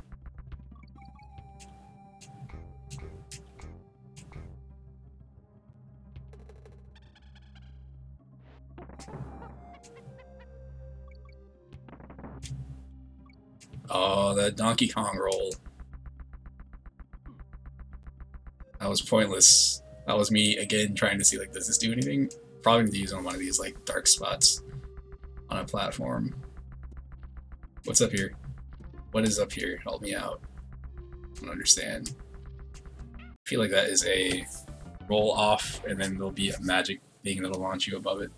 Oh, that Donkey Kong roll. That was pointless. That was me, again, trying to see, like, does this do anything? Probably need to use on one of these, like, dark spots on a platform. What's up here? What is up here? Help me out. I don't understand. I feel like that is a roll off, and then there'll be a magic thing that'll launch you above it.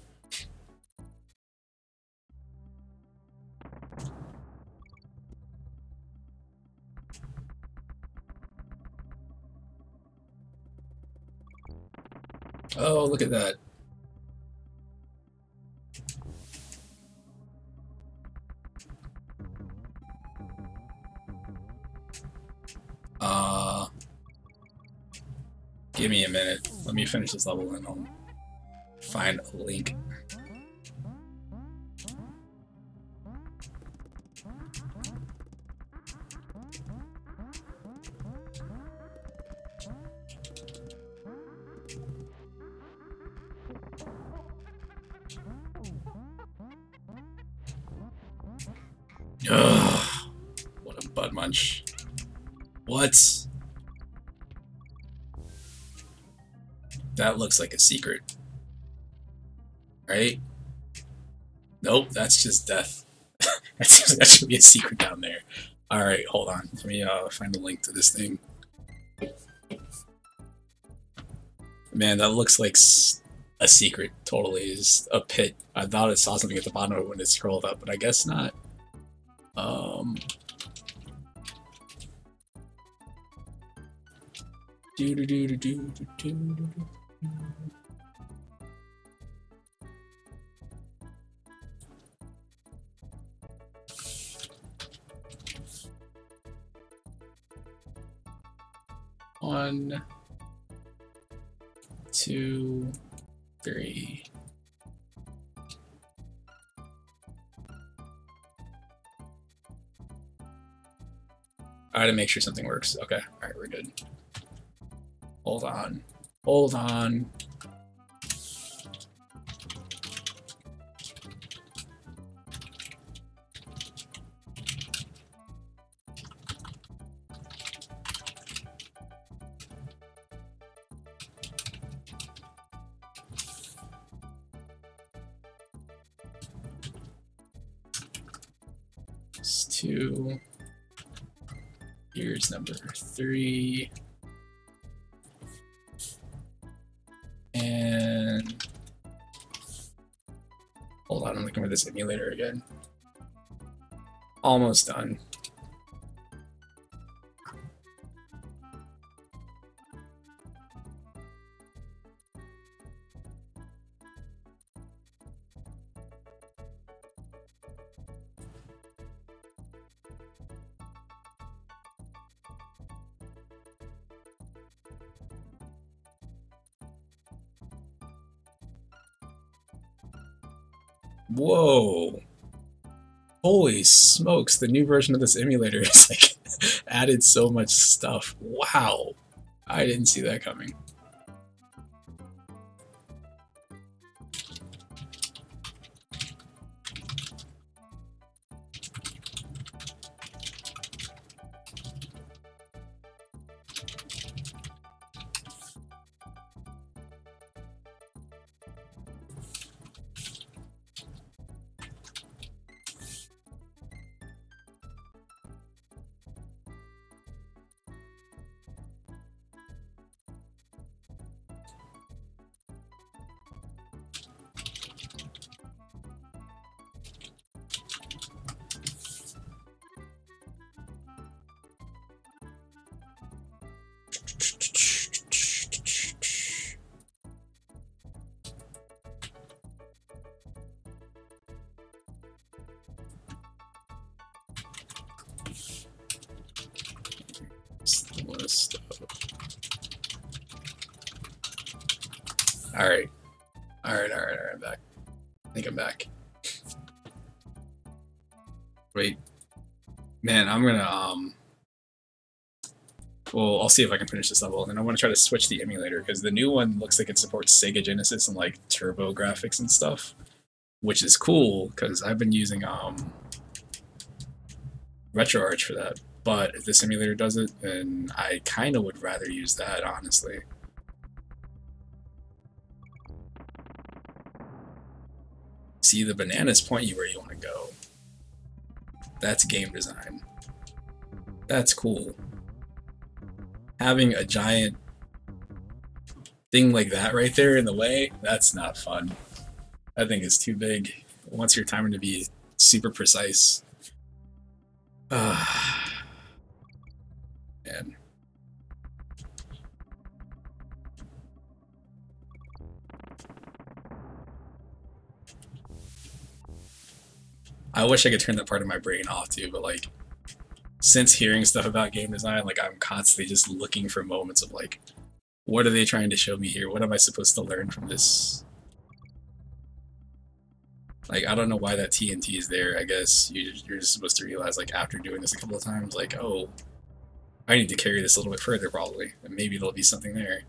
Oh, look at that. Give me a minute. Let me finish this level and I'll find a link. Ugh, what a butt munch. What? That looks like a secret. Right? Nope, that's just death. That should be a secret down there. Alright, hold on. Let me find a link to this thing. Man, that looks like a secret. Totally is a pit. I thought I saw something at the bottom of it when it scrolled up, but I guess not. 1, 2, 3. I had to make sure something works. Okay, alright, we're good. Hold on. Hold on. It's 2. Here's number 3. And hold on, I'm looking for this emulator again. Almost done. Whoa. Holy smokes, the new version of this emulator is like added so much stuff. Wow. I didn't see that coming. Alright. Alright, I'm back. I think I'm back. Wait. Man, I'm gonna, well, I'll see if I can finish this level, and I want to try to switch the emulator, because the new one looks like it supports Sega Genesis and, like, turbo graphics and stuff, which is cool, because I've been using, RetroArch for that, but if this emulator does it, then I kind of would rather use that, honestly. See, the bananas point you where you want to go. That's game design. That's cool. Having a giant thing like that right there in the way, that's not fun. I think it's too big. It wants your timer to be super precise. Man. I wish I could turn that part of my brain off too, but like, since hearing stuff about game design, like I'm constantly just looking for moments of like, what are they trying to show me here? What am I supposed to learn from this? Like, I don't know why that TNT is there. I guess you're just supposed to realize, like, after doing this a couple of times, like, oh, I need to carry this a little bit further, probably. And maybe there'll be something there.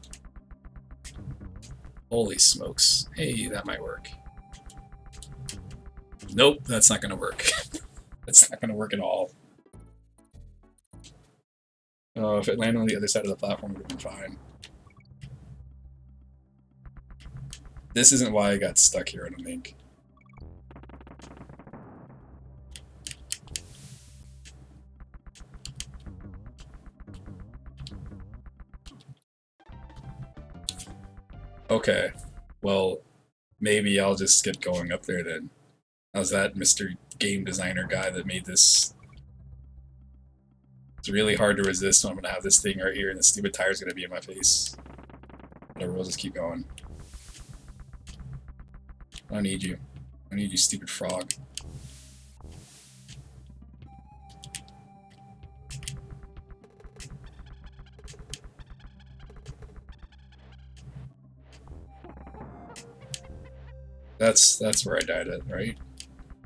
Holy smokes. Hey, that might work. Nope, that's not gonna work. That's not gonna work at all. Oh, if it landed on the other side of the platform, it would have been fine. This isn't why I got stuck here, I don't think. Okay, well, maybe I'll just get going up there then. How's that, Mr. Game Designer guy that made this? It's really hard to resist when I'm gonna have this thing right here and the stupid tire's gonna be in my face. Whatever, we'll just keep going. I don't need you. I need you, stupid frog. That's where I died at, right?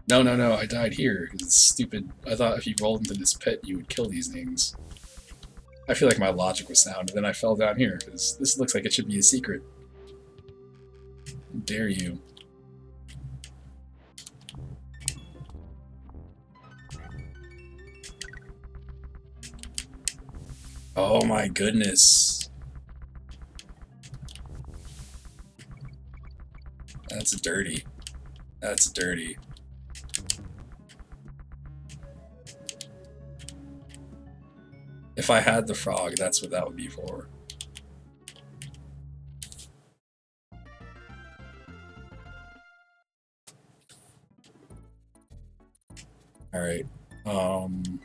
No, no, no, I died here. It's stupid. I thought if you rolled into this pit, you would kill these things. I feel like my logic was sound, and then I fell down here, because this looks like it should be a secret. How dare you. Oh my goodness. That's dirty. That's dirty. If I had the frog, that's what that would be for. Alright. Can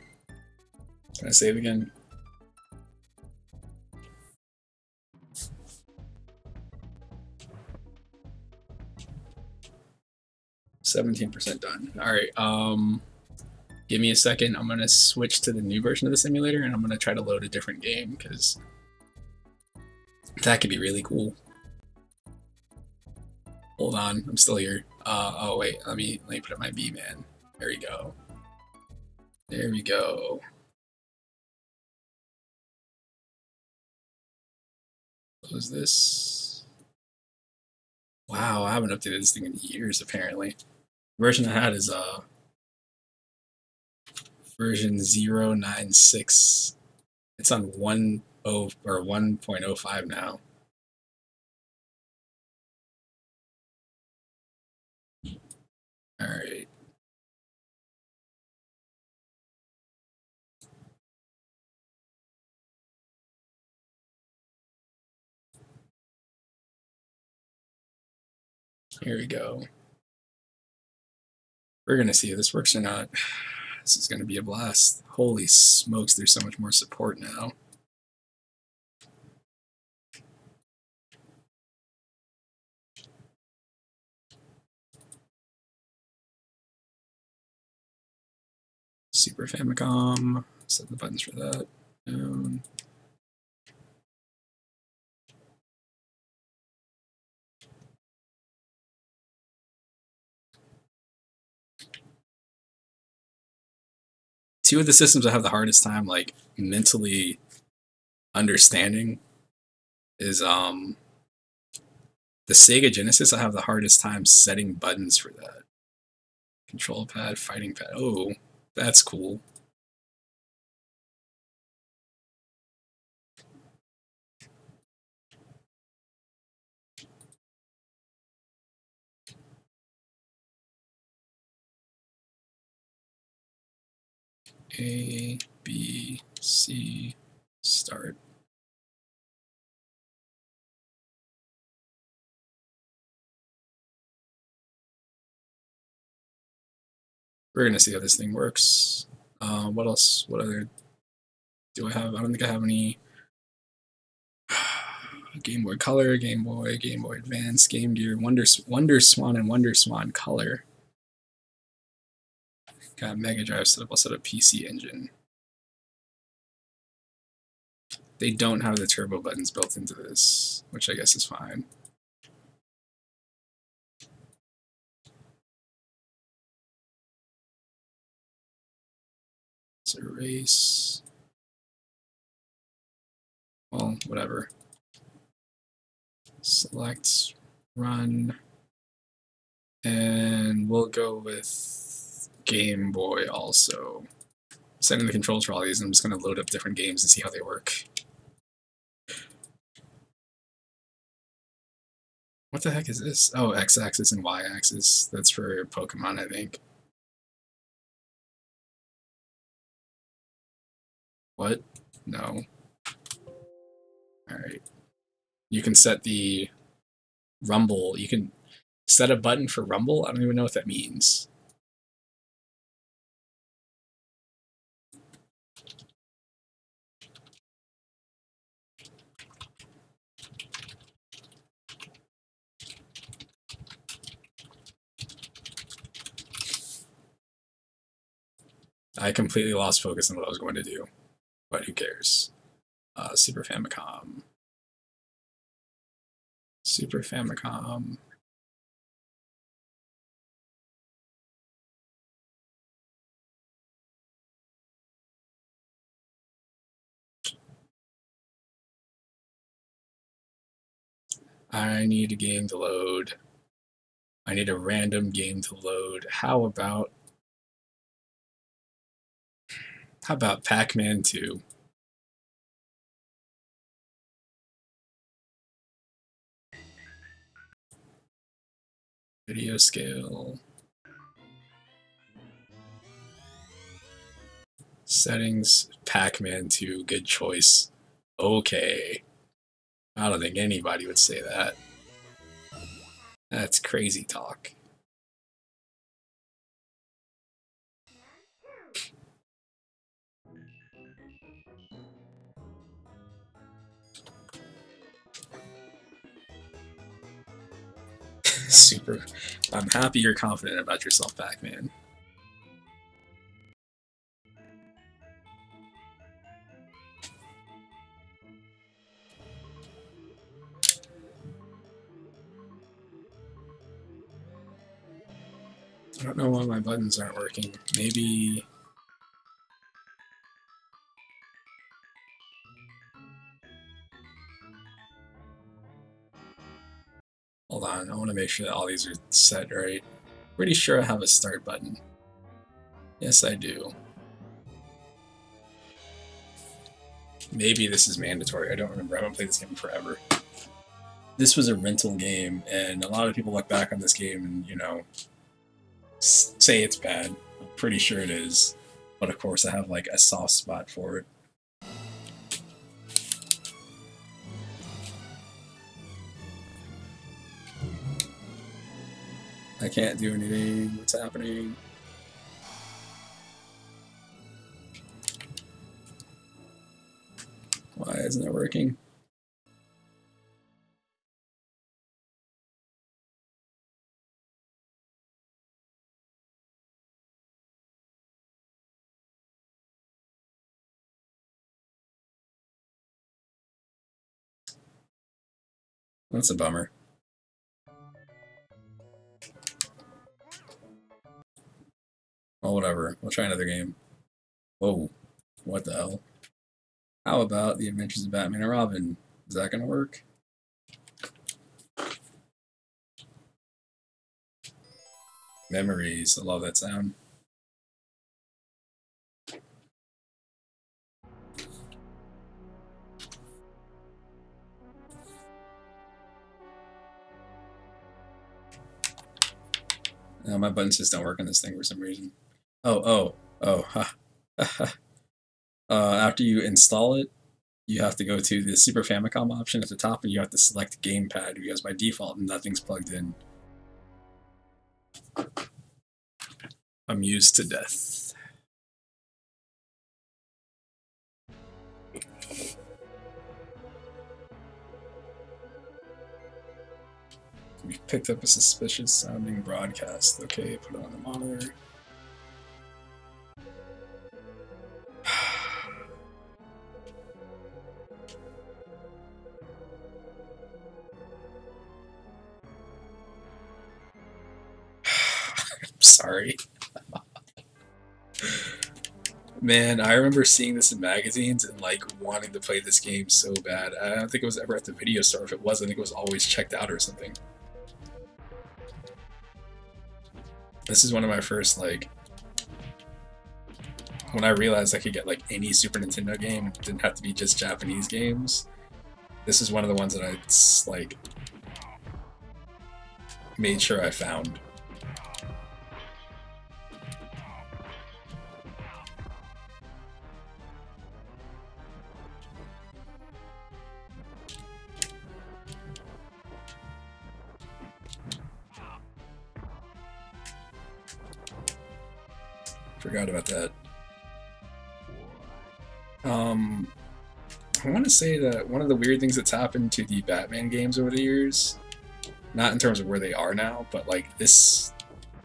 I save again? %17 done. Alright, give me a second. I'm gonna switch to the new version of the simulator and I'm gonna try to load a different game because that could be really cool. Hold on, I'm still here. Oh wait, let me put up my B-man. There we go. There we go. Close this. Wow, I haven't updated this thing in years apparently. The version I had is version 0.96. It's on 1.0 or 1.05 now. All right. Here we go. We're gonna see if this works or not. This is gonna be a blast. Holy smokes, there's so much more support now. Super Famicom. Set the buttons for that. Down. Two of the systems I have the hardest time like mentally understanding is the Sega Genesis. I have the hardest time setting buttons for that. Control pad, fighting pad. Oh, that's cool. A, B, C, start. We're gonna see how this thing works. What else? What other do I have? I don't think I have any. Game Boy Color, Game Boy Advance, Game Gear, Wonder Swan, and Wonder Swan Color. Got Mega Drive set up. I'll set up PC Engine. They don't have the turbo buttons built into this, which I guess is fine. Let's erase. Well, whatever. Select, run, and we'll go with Game Boy also. Setting the controls for all these, I'm just going to load up different games and see how they work. What the heck is this? Oh, X-axis and Y-axis. That's for Pokemon, I think. What? No. Alright. You can set the rumble. You can set a button for rumble. I don't even know what that means. I completely lost focus on what I was going to do, but who cares? Super Famicom. Super Famicom. I need a game to load. I need a random game to load. How about Pac-Man 2? Video scale. Settings, Pac-Man 2, good choice. Okay. I don't think anybody would say that. That's crazy talk. Super. I'm happy you're confident about yourself, Pac-Man. I don't know why my buttons aren't working. Maybe... Hold on, I want to make sure that all these are set right. Pretty sure I have a start button. Yes, I do. Maybe this is mandatory. I don't remember. I haven't played this game in forever. This was a rental game, and a lot of people look back on this game and, you know, say it's bad. I'm pretty sure it is. But of course, I have, like, a soft spot for it. I can't do anything. What's happening? Why isn't it working? That's a bummer. Oh, whatever. We'll try another game. Whoa. What the hell? How about The Adventures of Batman and Robin? Is that gonna work? Memories. I love that sound. My buttons just don't work on this thing for some reason. Oh. After you install it, you have to go to the Super Famicom option at the top, and you have to select Gamepad, because by default, nothing's plugged in. Amused to death. We picked up a suspicious sounding broadcast. Okay, put it on the monitor. Sorry. Man, I remember seeing this in magazines and like wanting to play this game so bad. I don't think it was ever at the video store. If it was, I think it was always checked out or something. This is one of my first, like, when I realized I could get like any Super Nintendo game, it didn't have to be just Japanese games. This is one of the ones that I like made sure I found. Forgot about that. I want to say that one of the weird things that's happened to the Batman games over the years, not in terms of where they are now, but like this,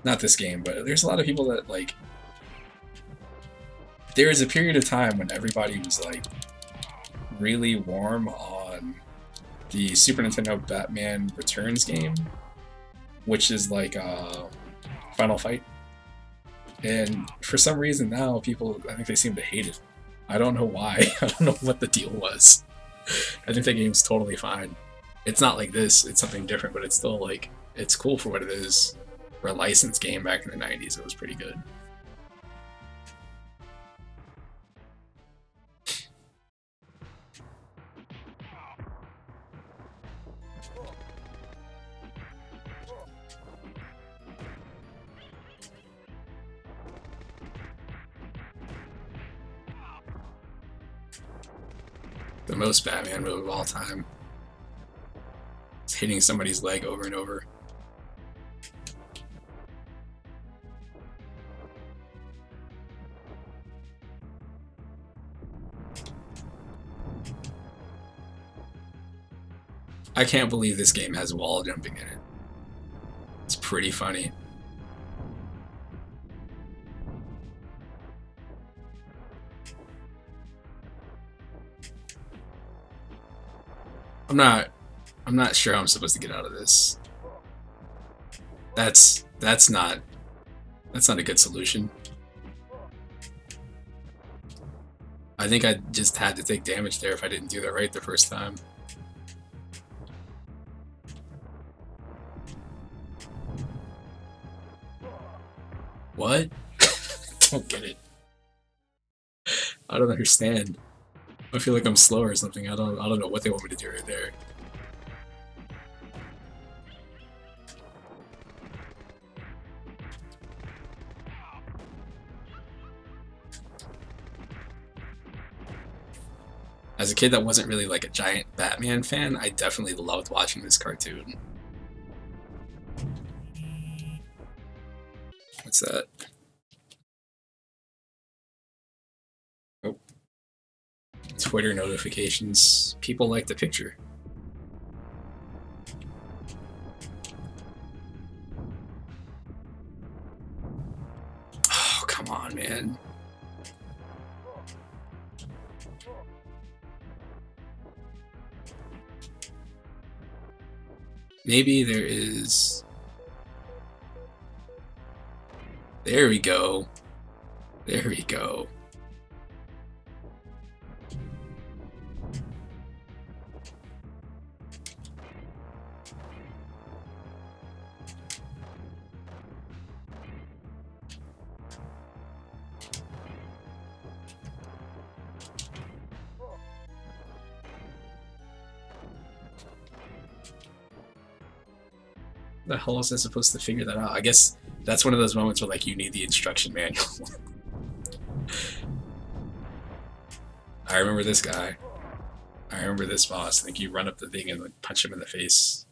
not this game, but there's a lot of people that like, there was a period of time when everybody was like really warm on the Super Nintendo Batman Returns game, which is like Final Fight. And for some reason now, people, I think they seem to hate it. I don't know why. I don't know what the deal was. I think that game's totally fine. It's not like this, it's something different, but it's still like, it's cool for what it is. For a licensed game back in the 90s, it was pretty good. The most Batman move of all time. It's hitting somebody's leg over and over. I can't believe this game has wall jumping in it. It's pretty funny. I'm not sure how I'm supposed to get out of this. That's not a good solution. I think I just had to take damage there if I didn't do that right the first time. What? Don't get it. I don't understand. I feel like I'm slow or something. I don't know what they want me to do right there. As a kid that wasn't really like a giant Batman fan, I definitely loved watching this cartoon. What's that? Oh. Twitter notifications. People like the picture. Oh, come on, man. Maybe there is... There we go. There we go. The hell was I supposed to figure that out? I guess that's one of those moments where like you need the instruction manual. I remember this guy. I remember this boss. I think you run up the thing and like punch him in the face.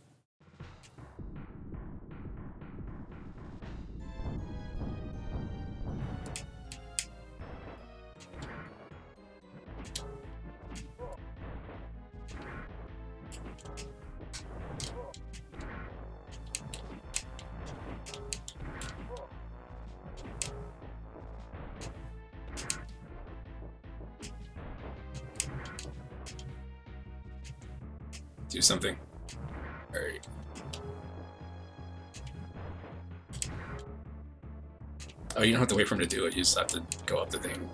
Do something. Alright. Oh, you don't have to wait for him to do it, you just have to go up the thing.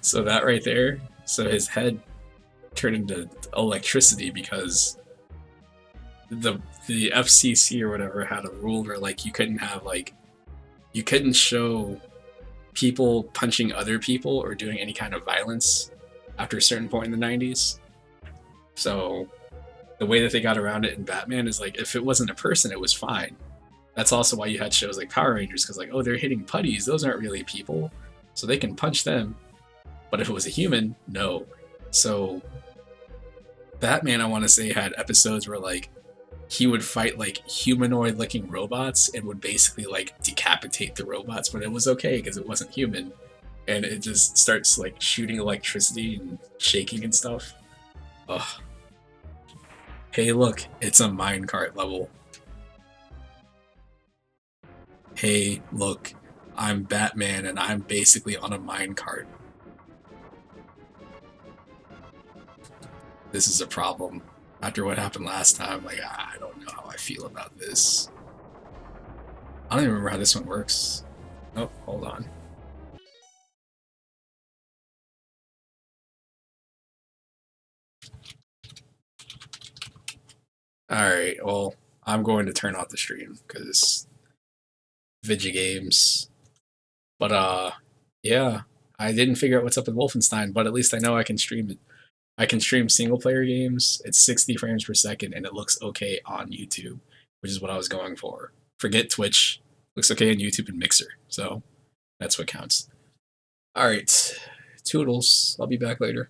So that right there, so his head turned into electricity because the FCC or whatever had a rule where like you couldn't have like you couldn't show people punching other people or doing any kind of violence after a certain point in the 90s. So the way that they got around it in Batman is like if it wasn't a person, it was fine. That's also why you had shows like Power Rangers, because like, oh, they're hitting putties, those aren't really people, so they can punch them. But if it was a human, no. So Batman, I want to say, had episodes where like he would fight like humanoid looking robots and would basically like decapitate the robots, but it was okay because it wasn't human. And it just starts like shooting electricity and shaking and stuff. Ugh. Hey look, it's a minecart level. Hey look, I'm Batman and I'm basically on a minecart. This is a problem. After what happened last time, like, I don't know how I feel about this. I don't even remember how this one works. Oh, hold on. Alright, well, I'm going to turn off the stream because Vidya games. But yeah, I didn't figure out what's up with Wolfenstein, but at least I know I can stream it. I can stream single player games. It's 60 frames per second and it looks okay on YouTube, which is what I was going for. Forget Twitch. Looks okay on YouTube and Mixer. So that's what counts. Alright. Toodles. I'll be back later.